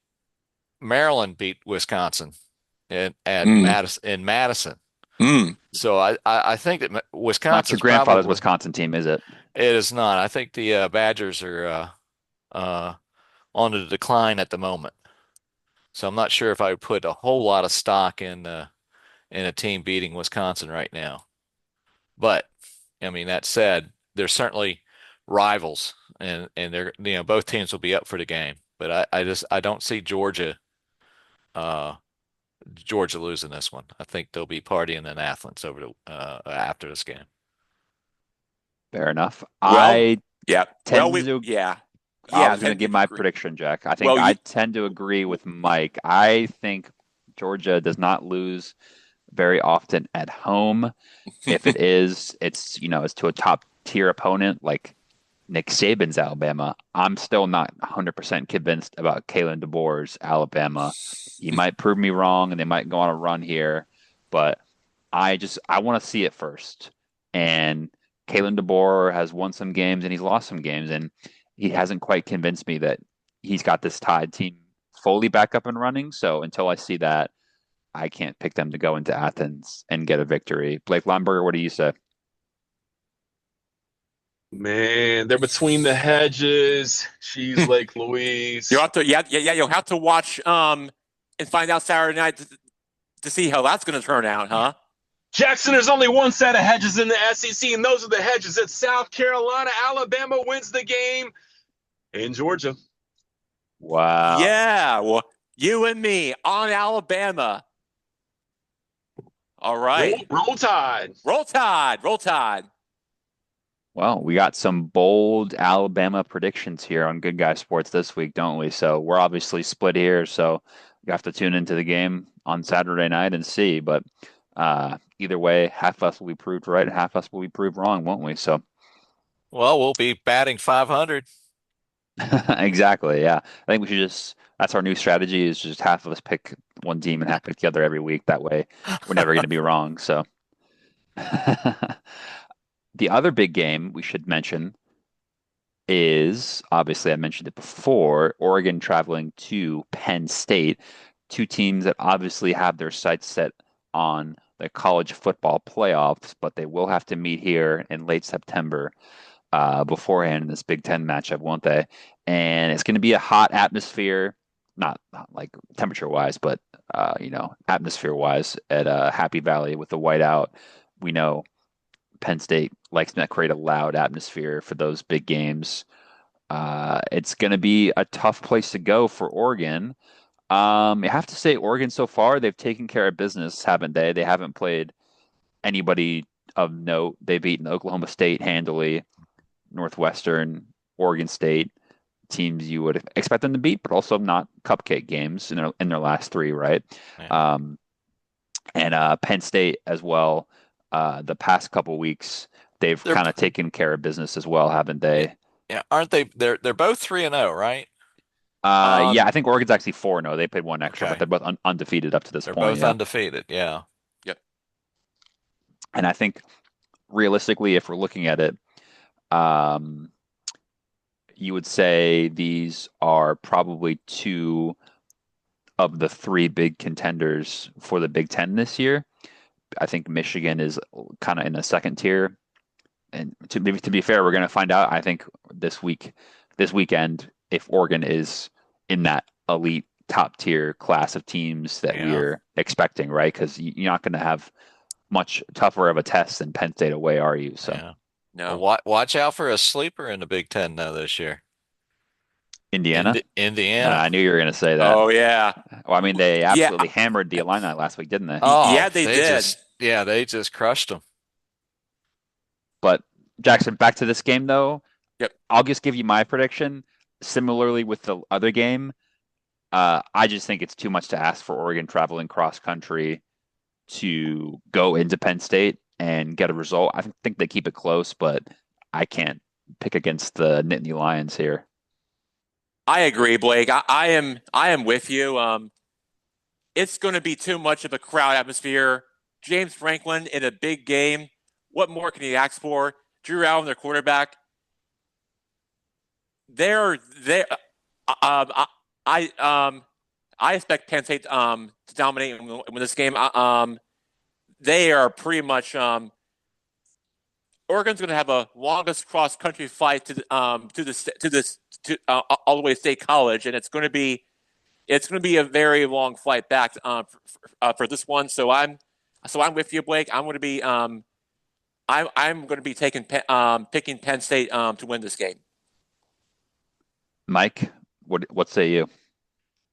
Maryland beat Wisconsin in Madison. So I think that Not your Wisconsin's grandfather's probably Wisconsin team, is it? it is not. I think the Badgers are on the decline at the moment. So I'm not sure if I would put a whole lot of stock in a team beating Wisconsin right now. But I mean, that said, they're certainly rivals, and they're both teams will be up for the game. But I don't see uh, Georgia losing this one. I think they'll be partying in Athens after this game. Fair enough. Well, I yeah. tend Well, to. yeah. I Yeah, was going to give my prediction, Jack. I think Well, I tend to agree with Mike. I think Georgia does not lose very often at home. If it is, it's to a top tier opponent like Nick Saban's Alabama. I'm still not 100% convinced about Kalen DeBoer's Alabama. He might prove me wrong, and they might go on a run here, but I want to see it first. And Kalen DeBoer has won some games and he's lost some games, and he hasn't quite convinced me that he's got this Tide team fully back up and running. So until I see that, I can't pick them to go into Athens and get a victory. Blake Lineberger, what do you say? Man, they're between the hedges. She's Lake You'll Louise. have to, yeah, you'll have to watch and find out Saturday night to see how that's going to turn out, huh? Jackson, there's only one set of hedges in the SEC, and those are the hedges at South Carolina. Alabama wins the game in Georgia. Wow. Yeah, well, you and me on Alabama. All Roll, right. roll Tide. Roll Tide. Roll Tide. Well, we got some bold Alabama predictions here on Good Guy Sports this week, don't we? So we're obviously split here, so you have to tune into the game on Saturday night and see. But either way, half us will be proved right, half us will be proved wrong, won't we? So Well, we'll be batting 500. exactly, yeah. I think we should just that's our new strategy is just half of us pick one team and half pick the other every week. That way we're never going to be wrong. So the other big game we should mention is obviously I mentioned it before, Oregon traveling to Penn State, two teams that obviously have their sights set on the college football playoffs, but they will have to meet here in late September beforehand in this Big Ten matchup, won't they? And it's going to be a hot atmosphere, not like temperature wise, but atmosphere wise at Happy Valley with the whiteout. We know Penn State likes to create a loud atmosphere for those big games. It's going to be a tough place to go for Oregon. I have to say, Oregon so far, they've taken care of business, haven't they? They haven't played anybody of note. They've beaten Oklahoma State handily, Northwestern, Oregon State, teams you would expect them to beat, but also not cupcake games in their last three, right? Yeah. And Penn State as well. The past couple weeks, they've They're kind of taken care of business as well, haven't they? yeah, aren't they? They're both 3-0, right? Yeah, I think Oregon's actually 4-0. They played one extra, but Okay. they're both undefeated up to this They're point. both Yeah. undefeated. Yeah. Yep. And I think realistically, if we're looking at it, um, you would say these are probably two of the three big contenders for the Big Ten this year. I think Michigan is kind of in the second tier. And to be fair, we're going to find out. I think this weekend, if Oregon is in that elite top tier class of teams that Yeah. we're expecting, right? Because you're not going to have much tougher of a test than Penn State away, are you? So Yeah. No. Well, watch out for a sleeper in the Big Ten though this year. Indiana. Indiana. I knew you were going to say that. Oh yeah. Well, I mean, they Yeah. absolutely hammered the Illini last week, didn't they? Oh, Yeah, they did. they just crushed them. But Jackson, back to this game though. Yep. I'll just give you my prediction. Similarly with the other game, I just think it's too much to ask for Oregon traveling cross country to go into Penn State and get a result. I think they keep it close, but I can't pick against the Nittany Lions here. I agree, Blake. I am with you. It's going to be too much of a crowd atmosphere. James Franklin in a big game. What more can he ask for? Drew Allen, their quarterback. They're I expect Penn State to dominate and win this game. They are pretty much Oregon's going to have a longest cross country flight to all the way to State College, and it's going to be a very long flight back for this one. So I'm with you, Blake. I'm going to be picking Penn State to win this game. Mike, what say you?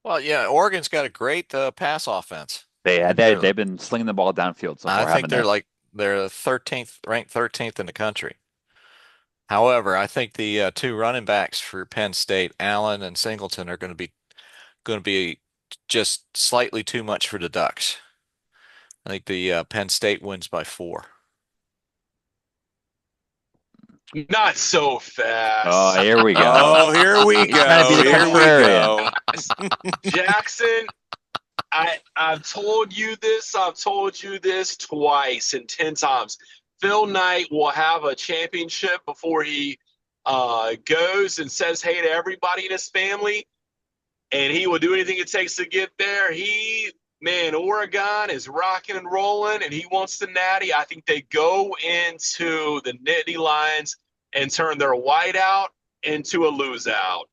Well, yeah, Oregon's got a great pass offense. They've been slinging the ball downfield so far, I think haven't they? they're 13th, ranked 13th in the country. However, I think the two running backs for Penn State, Allen and Singleton, are going to be just slightly too much for the Ducks. I think the Penn State wins by 4. Not so fast. Oh, here we go. Oh, here we He's trying to go. be the Here we go. Jackson, I've told you this. I've told you this twice and 10 times. Phil Knight will have a championship before he goes and says hey to everybody in his family, and he will do anything it takes to get there. Oregon is rocking and rolling, and he wants the natty. I think they go into the Nittany Lions and turn their whiteout into a lose out.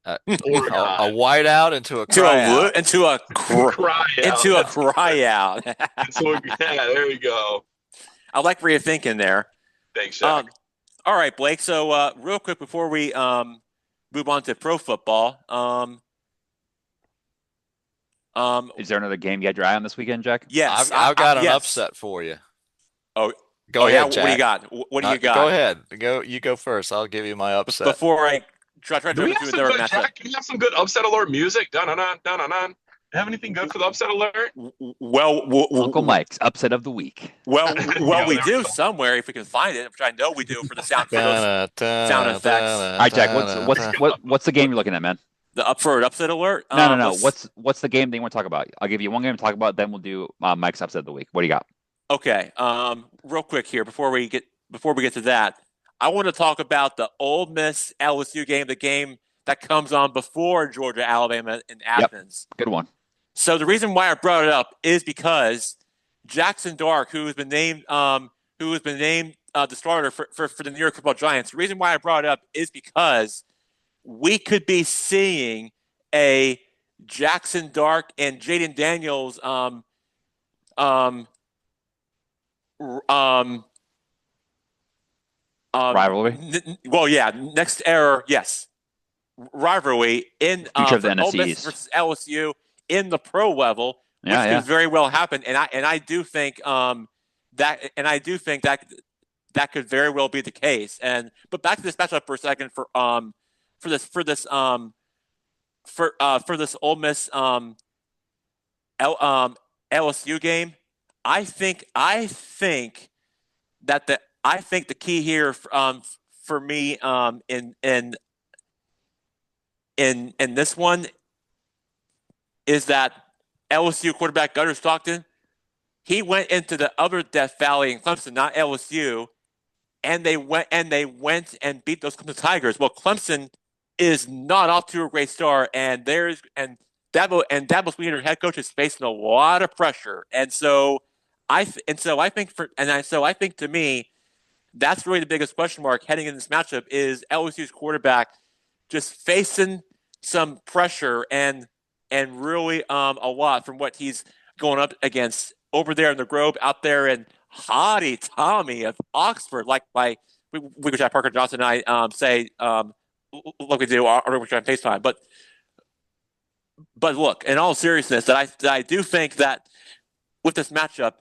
A Oregon. whiteout into a To a cryout. Cry out. into a That's cry out. yeah, there you go. I like where you're thinking there. Thanks, Jack. All right, Blake. So real quick before we move on to pro football, Is there another game you had your eye on this weekend, Jack? yes, I've got an yes. upset for you. Oh, Go yeah. ahead, What do you Jack. got? What do you Go got? ahead. You go first. I'll give you my upset. Before I try to Do jump we have into some another good matchup. Jack? Do we have some good upset alert music? Dun dun dun dun dun. Have anything good for the upset alert? Uncle Mike's upset of the week. Well, Yeah, we there do we go. somewhere if we can find it, which I know we do for the sound for those sound effects. All right, Jack. What's the game you're looking at, man? The upset alert. No. What's the game that you want to talk about? I'll give you one game to talk about, then we'll do Mike's upset of the week. What do you got? Okay. Real quick here before we get to that, I want to talk about the Ole Miss LSU game, the game that comes on before Georgia Alabama in Athens. Good one. So the reason why I brought it up is because Jackson Dark, who has been named the starter for the New York Football Giants. The reason why I brought it up is because we could be seeing a Jackson Dark and Jaden Daniels Rivalry? Well, yeah, next era, yes, rivalry in Future of the Ole NFC Miss East. versus LSU in the pro level, which could very well happen. And I do think that could very well be the case. But back to this matchup for a second for this Ole Miss LSU game. I think the key here for me in this one is that LSU quarterback Gunnar Stockton, he went into the other Death Valley in Clemson, not LSU, and they went and beat those Clemson Tigers. Well, Clemson is not off to a great start, and Dabo Swinney, head coach, is facing a lot of pressure, so I think to me, that's really the biggest question mark heading in this matchup is LSU's quarterback just facing some pressure and really a lot from what he's going up against over there in the Grove, out there in Hottie Tommy of Oxford, like which Parker Johnson and I say like we do or which on FaceTime. But look, in all seriousness, that I do think that with this matchup,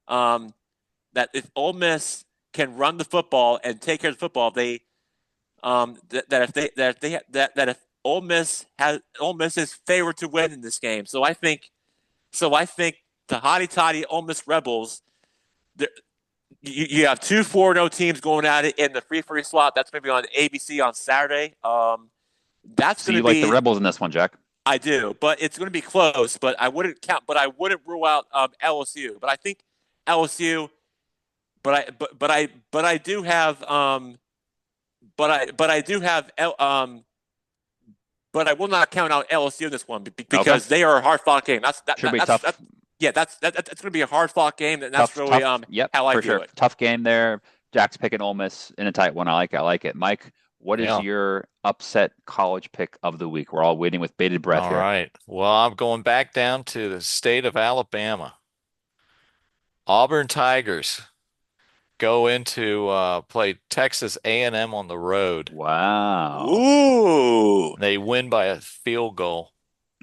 that if Ole Miss can run the football and take care of the football, if Ole Miss is favored to win in this game. So I think the hotty toddy Ole Miss Rebels. You have 2 4-0 teams going at it in the free slot. That's going to be on ABC on Saturday. That's So going you to be like the Rebels in this one, Jack? I do, but it's going to be close. But I wouldn't rule out LSU. But I think LSU. But I do have but I will not count out LSU in this one because they are a hard fought game. Should be tough. That's going to be a hard fought game, and that's really how I view it. Tough game there. Jack's picking Ole Miss in a tight one. I like it. Mike, what is your upset college pick of the week? We're all waiting with bated breath here. All right. Well, I'm going back down to the state of Alabama. Auburn Tigers go into play Texas A&M on the road. Wow. Ooh. They win by a field goal.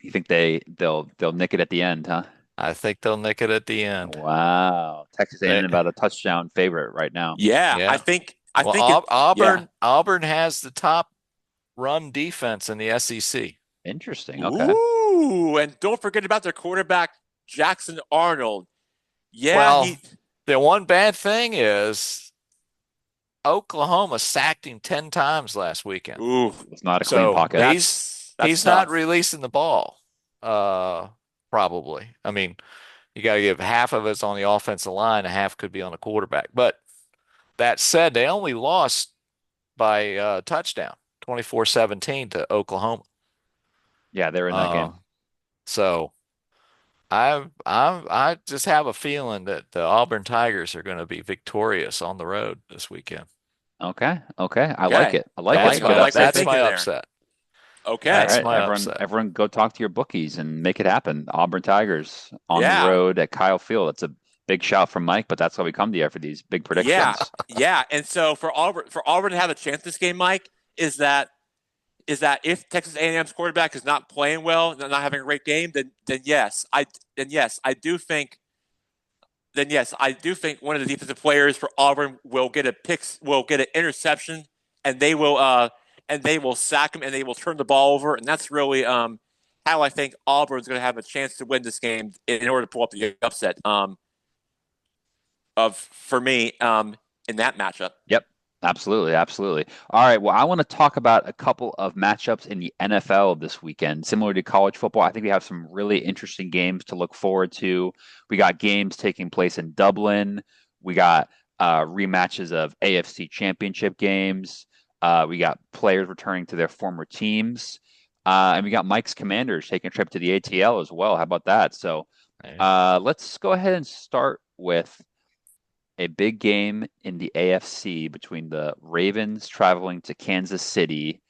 You think they'll nick it at the end, huh? I think they'll nick it at the end. Wow. Texas A&M about a touchdown favorite right now. Yeah. I think Auburn has the top run defense in the SEC. Interesting. Okay. Ooh, and don't forget about their quarterback Jackson Arnold. Yeah. Well, the one bad thing is Oklahoma sacked him 10 times last weekend. Ooh, it's not a clean pocket. He's not releasing the ball. Probably. I mean, you got to give half of it's on the offensive line, and half could be on the quarterback. But that said, they only lost by touchdown, 24-17 to Oklahoma. Yeah, they're in that game. So I just have a feeling that the Auburn Tigers are going to be victorious on the road this weekend. Okay. I like Okay. it. I like it. It's a good I like what you're That's upset. my thinking there. upset. All Okay. That's right, my upset. everyone, go talk to your bookies and make it happen. Auburn Tigers on the Yeah. road at Kyle Field. It's a big shout from Mike, but that's why we come to you for these big Yeah. predictions. Yeah. And so for Auburn to have a chance this game, Mike, is that if Texas A&M's quarterback is not playing well and not having a great game, then yes, I do think one of the defensive players for Auburn will get an interception, and they will sack him and they will turn the ball over, and that's really how I think Auburn's going to have a chance to win this game in order to pull up the upset of for me in that matchup. Yep, absolutely. All right, well, I want to talk about a couple of matchups in the NFL this weekend, similar to college football. I think we have some really interesting games to look forward to. We got games taking place in Dublin. We got rematches of AFC Championship games. We got players returning to their former teams. And we got Mike's Commanders taking a trip to the ATL as well. How about that? So Yeah. let's go ahead and start with a big game in the AFC between the Ravens traveling to Kansas City.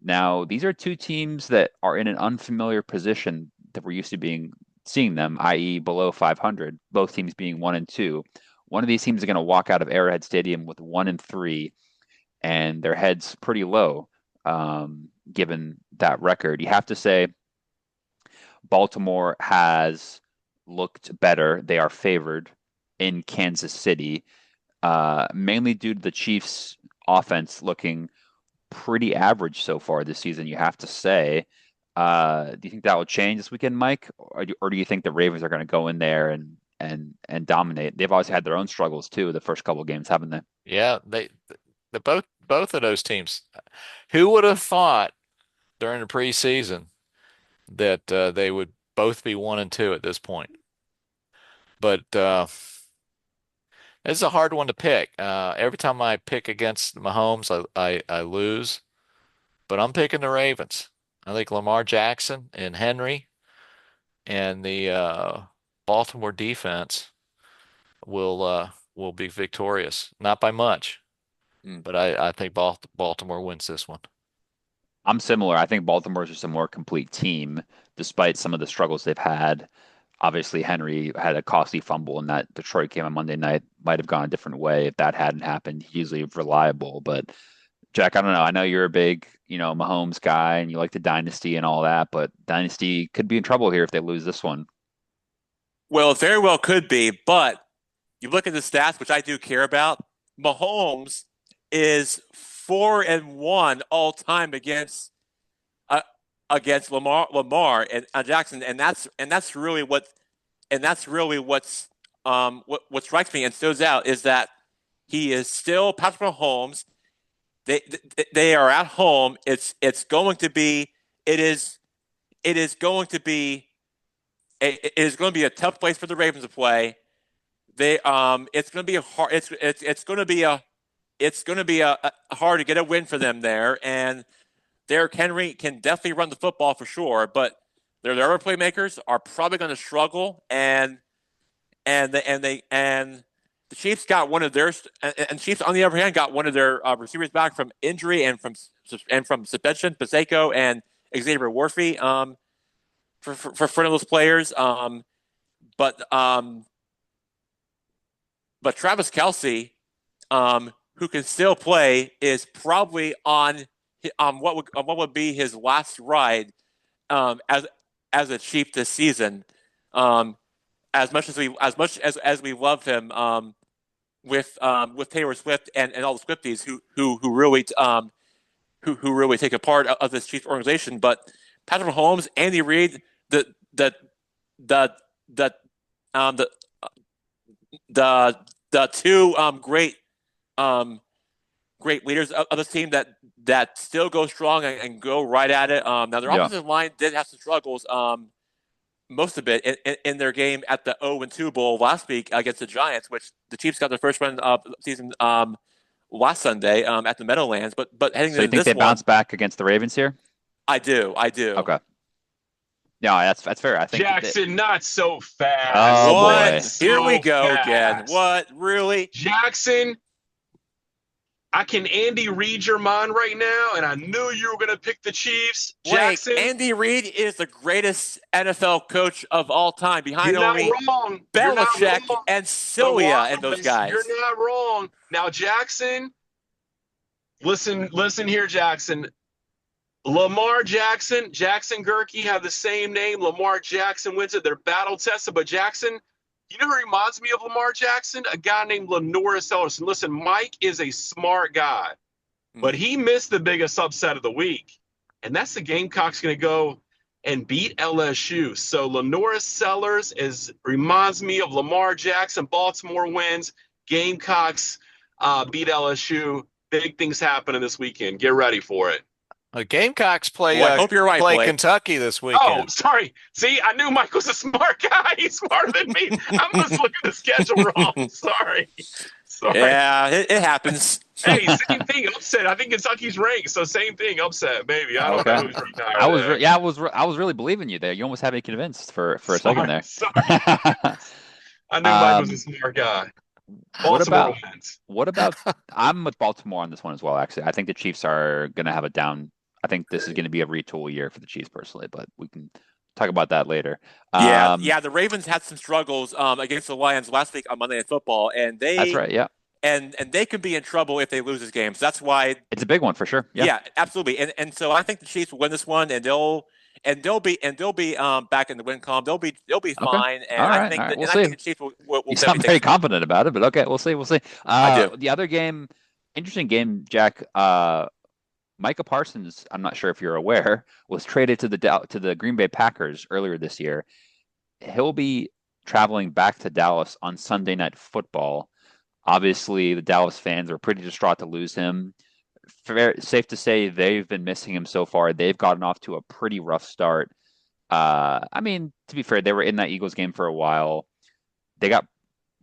Now, these are two teams that are in an unfamiliar position that we're used to seeing them, i.e., below 500. Both teams being 1-2. One of these teams is going to walk out of Arrowhead Stadium with 1-3, and their heads pretty low, given that record. You have to say Baltimore has looked better. They are favored in Kansas City, mainly due to the Chiefs' offense looking pretty average so far this season, you have to say. Do you think that will change this weekend, Mike, or do you think the Ravens are going to go in there and dominate? They've always had their own struggles too, the first couple of games, haven't they? Yeah, the both of those teams. Who would have thought during the preseason that they would both be 1-2 at this point? But it's a hard one to pick. Every time I pick against Mahomes, I lose. But I'm picking the Ravens. I think Lamar Jackson and Henry and the Baltimore defense will be victorious. Not by much, Mm. but I think Baltimore wins this one. I'm similar. I think Baltimore's just a more complete team, despite some of the struggles they've had. Obviously, Henry had a costly fumble in that Detroit game on Monday night. Might have gone a different way if that hadn't happened. He's usually reliable, but Jack, I don't know. I know you're a big, Mahomes guy and you like the dynasty and all that, but dynasty could be in trouble here if they lose this one. Well, it very well could be, but you look at the stats, which I do care about. Mahomes is 4-1 all time uh, against Lamar and Jackson, and that's really what strikes me and stands out is that he is still Patrick Mahomes. They are at home. It is it is going to be it is going to be a tough place for the Ravens to play. It's going to be a hard it's going to be a hard to get a win for them there, and Derrick Henry can definitely run the football for sure, but their other playmakers are probably going to struggle, and the Chiefs got one of their and Chiefs on the other hand got one of their receivers back from injury and from suspension, Paseko and Xavier Worthy, for front of those players, but um, but Travis Kelsey, who can still play, is probably on what would be his last ride as a Chief this season. As we love him with Taylor Swift and all the Swifties who really take a part of this Chiefs organization, but Patrick Mahomes, Andy Reid, the the the the um, the the two um, great leaders of the team that still go strong and go right at it. Now their Yeah. offensive line did have some struggles most of it in their game at the 0-2 Bowl last week against the Giants, which the Chiefs got their first win of the season last Sunday at the Meadowlands. But heading So you into think they this one, bounce back against the Ravens here? I do. Okay. No, that's fair. I think Jackson, not so fast. Oh, What? boy. Here we go fast. again. What? Really? Jackson, I can Andy read your mind right now, and I knew you were going to pick the Chiefs. Blake, Jackson, Andy Reid is the greatest NFL coach of all time, behind you're not only wrong. You're not Belichick wrong. and But Cilia and those Wise, you're guys. not wrong. Now, Jackson, listen here, Jackson. Lamar Jackson, Jackson Gerke have the same name. Lamar Jackson wins it. They're battle tested. But Jackson, you know who reminds me of Lamar Jackson? A guy named Lenoris Ellerson. Listen, Mike is a smart guy, but he missed the biggest upset of the week. And that's the Gamecocks going to go and beat LSU. So Lenoris Sellers reminds me of Lamar Jackson. Baltimore wins. Gamecocks beat LSU. Big things happening this weekend. Get ready for it. Gamecocks play Well, I hope you're right, play Blake. Kentucky this Oh, weekend. sorry. See, I knew Mike was a smart guy. He's smarter than me. I must look at the schedule wrong. Sorry. Yeah, it happens. Hey, same thing. Upset. I think Kentucky's ranked, so same thing. Upset, baby. I don't know who's ranked higher. I was really believing you there. You almost had me convinced for a second there. Sorry. I knew Mike was a smart guy. Baltimore wins. What about? I'm with Baltimore on this one as well. Actually, I think the Chiefs are going to have a down. I think this is going to be a retool year for the Chiefs personally, but we can talk about that later. Yeah. The Ravens had some struggles against the Lions last week on Monday Night Football, and that's right. Yeah, and they could be in trouble if they lose this game. So that's why it's a big one for sure. Yeah, absolutely. And so I think the Chiefs will win this one, and they'll be back in the win column. They'll be fine. And I think we'll see. I think the Chiefs will You sound very confident about it, but okay, we'll see. I do. The other game, interesting game, Jack. Micah Parsons, I'm not sure if you're aware, was traded to the Green Bay Packers earlier this year. He'll be traveling back to Dallas on Sunday Night Football. Obviously, the Dallas fans are pretty distraught to lose him. Safe to say they've been missing him so far. They've gotten off to a pretty rough start. I mean, to be fair, they were in that Eagles game for a while. They got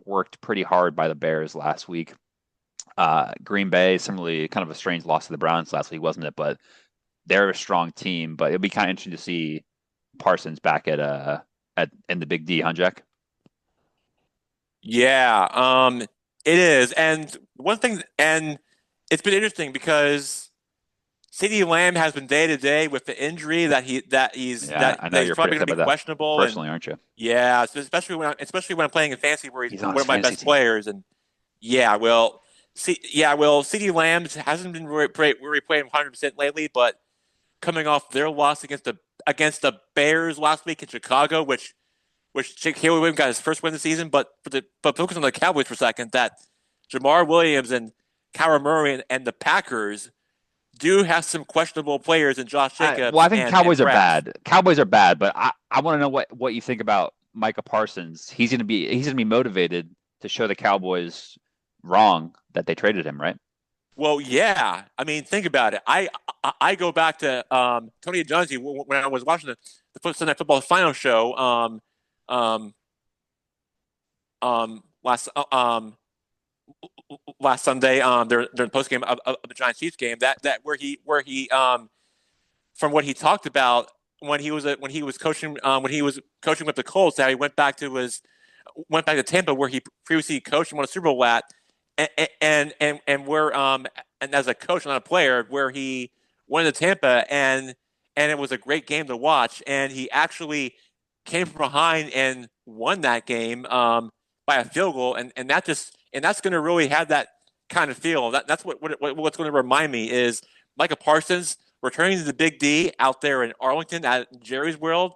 worked pretty hard by the Bears last week. Green Bay, similarly, kind of a strange loss to the Browns last week, wasn't it? But they're a strong team. But it'll be kind of interesting to see Parsons back in the Big D, huh, Jack? Yeah, it is. And one thing, and it's been interesting because CeeDee Lamb has been day to day with the injury that he's probably going to be questionable. Personally, aren't you? Yeah, especially when I'm playing in fantasy where he's one of my best team. Players. And CeeDee Lamb hasn't been really playing 100% lately, but coming off their loss against the Bears last week in Chicago, which Caleb Williams got his first win of the season, but focus on the Cowboys for a second, that Jamar Williams and Kyler Murray and the Packers do have some questionable players in Josh Jacobs. I think Cowboys are bad. Cowboys are bad, but I want to know what you think about Micah Parsons. He's gonna be motivated to show the Cowboys wrong that they traded him, right? Well, yeah. I mean, think about it. I go back to Tony Dungy when I was watching the Sunday Night Football final show last Sunday during the post game of the Giants Chiefs game, that where he from what he talked about when he was coaching with the Colts, how he went back to Tampa where he previously coached and won a Super Bowl at, and where and as a coach, not a player, where he went to Tampa and it was a great game to watch, and he actually came from behind and won that game by a field goal, and that's going to really have that kind of feel. That's what's going to remind me is Micah Parsons returning to the Big D out there in Arlington at Jerry's World.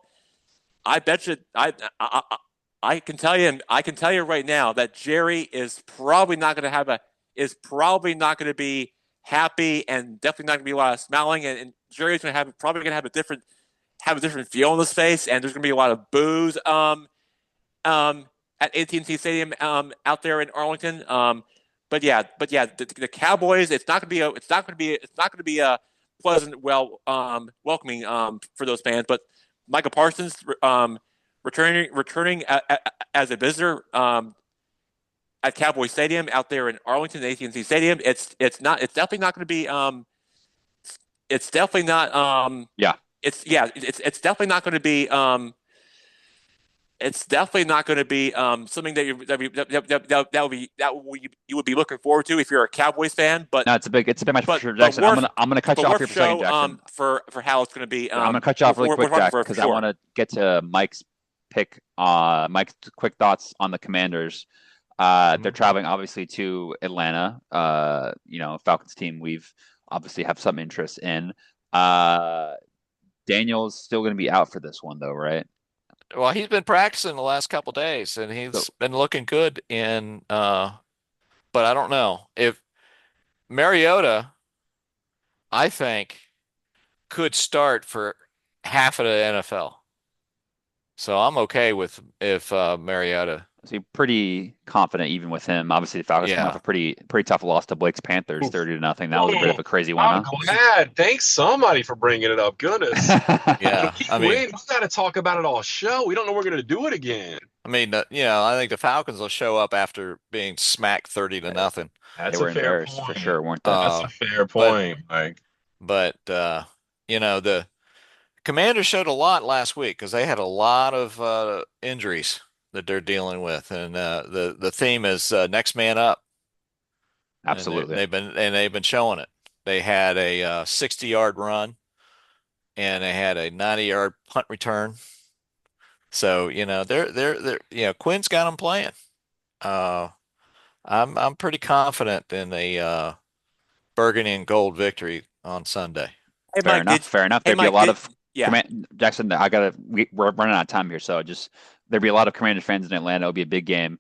I bet you I can tell you right now that Jerry is probably not going to be happy, and definitely not going to be a lot of smiling, and Jerry's probably going to have a different feel in his face, and there's going to be a lot of boos at AT&T Stadium out there in Arlington. But yeah, the Cowboys, it's not going to be a pleasant, welcoming for those fans. But Micah Parsons returning as a visitor at Cowboy Stadium out there in Arlington, AT&T Stadium. It's definitely not going to be it's definitely not it's definitely not going to be it's definitely not going to be something that you would be looking forward to if you're a Cowboys fan. But No, it's a big match for but sure, but Jackson. worth I'm gonna cut but you off worth here for a second, show Jackson. for how it's going to be. I'm gonna cut you off really quick, worth Jack, for because I sure. want to get to Mike's pick. Mike's quick thoughts on the Commanders. They're traveling obviously to Atlanta. Falcons team we've obviously have some interest in. Daniel's still going to be out for this one though, right? Well, he's been practicing the last couple days, and So he's been looking good. But I don't know if Mariota, I think, could start for half of the NFL. So I'm okay with if Mariota. So you're pretty confident even with him. Obviously, the Falcons come off Yeah. a pretty tough loss to Blake's Panthers, 30-0. That was a bit Ooh, of a crazy one, I'm huh? glad. Thanks somebody for bringing it up. Goodness. Yeah. I mean, We got to talk about it all show. We don't know we're going to do it again. I think the Falcons will show up after being smacked 30-0. They That's were a fair embarrassed for point. sure, weren't they? That's Uh, a fair but point, Mike. but the Commanders showed a lot last week because they had a lot of injuries that they're dealing with, and the theme is next man up, and Absolutely. they've been showing it. They had a 60-yard run, and they had a 90-yard punt return. So they're Quinn's got them playing. Uh, I'm pretty confident in a burgundy and gold victory on Sunday. Hey Fair Mike, enough. Fair enough. hey There'd be a Mike, lot of yeah. command Jackson. We're running out of time here, so just there'd be a lot of Commanders fans in Atlanta. It'll be a big game.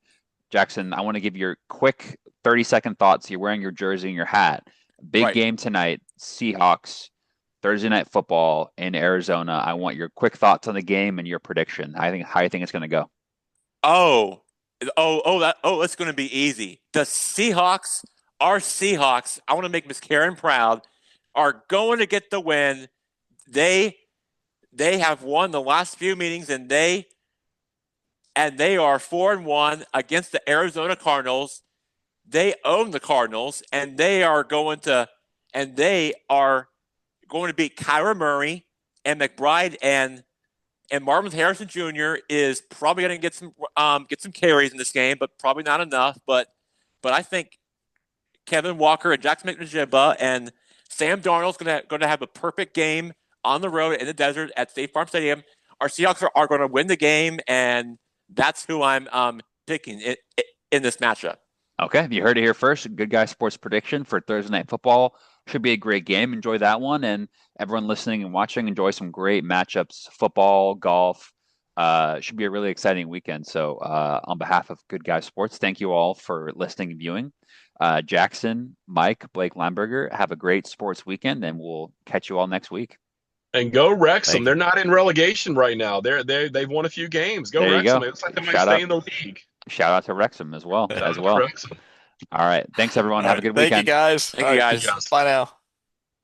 Jackson, I want to give your quick 30-second thoughts. You're wearing your jersey and your hat. Big Right. game tonight. Seahawks, Thursday night football in Arizona. I want your quick thoughts on the game and your prediction. How you think it's going to go? That's going to be easy. Our Seahawks, I want to make Miss Karen proud, are going to get the win. They have won the last few meetings, and they are 4-1 against the Arizona Cardinals. They own the Cardinals, and they are going to beat Kyler Murray and McBride, and Marvin Harrison Jr. is probably going to get some carries in this game, but probably not enough. But I think Kevin Walker and Jackson McNajibba and Sam Darnold's going to have a perfect game on the road in the desert at State Farm Stadium. Our Seahawks are going to win the game, and that's who I'm picking in this matchup. Okay, you heard it here first. Good Guy Sports prediction for Thursday night football. Should be a great game. Enjoy that one, and everyone listening and watching, enjoy some great matchups: football, golf. Should be a really exciting weekend. So, on behalf of Good Guy Sports, thank you all for listening and viewing. Jackson, Mike, Blake Limburger, have a great sports weekend, and we'll catch you all next week. And go Wrexham. Thank you. They're not in relegation right now. They've won a few games. Go There you Wrexham. go. It looks like they might Shout stay out. in the league. Shout out to Wrexham as well. Wrexham. All right. Thanks, everyone. Have a good Thank weekend. you, guys. Thank you, All right. guys. Bye now.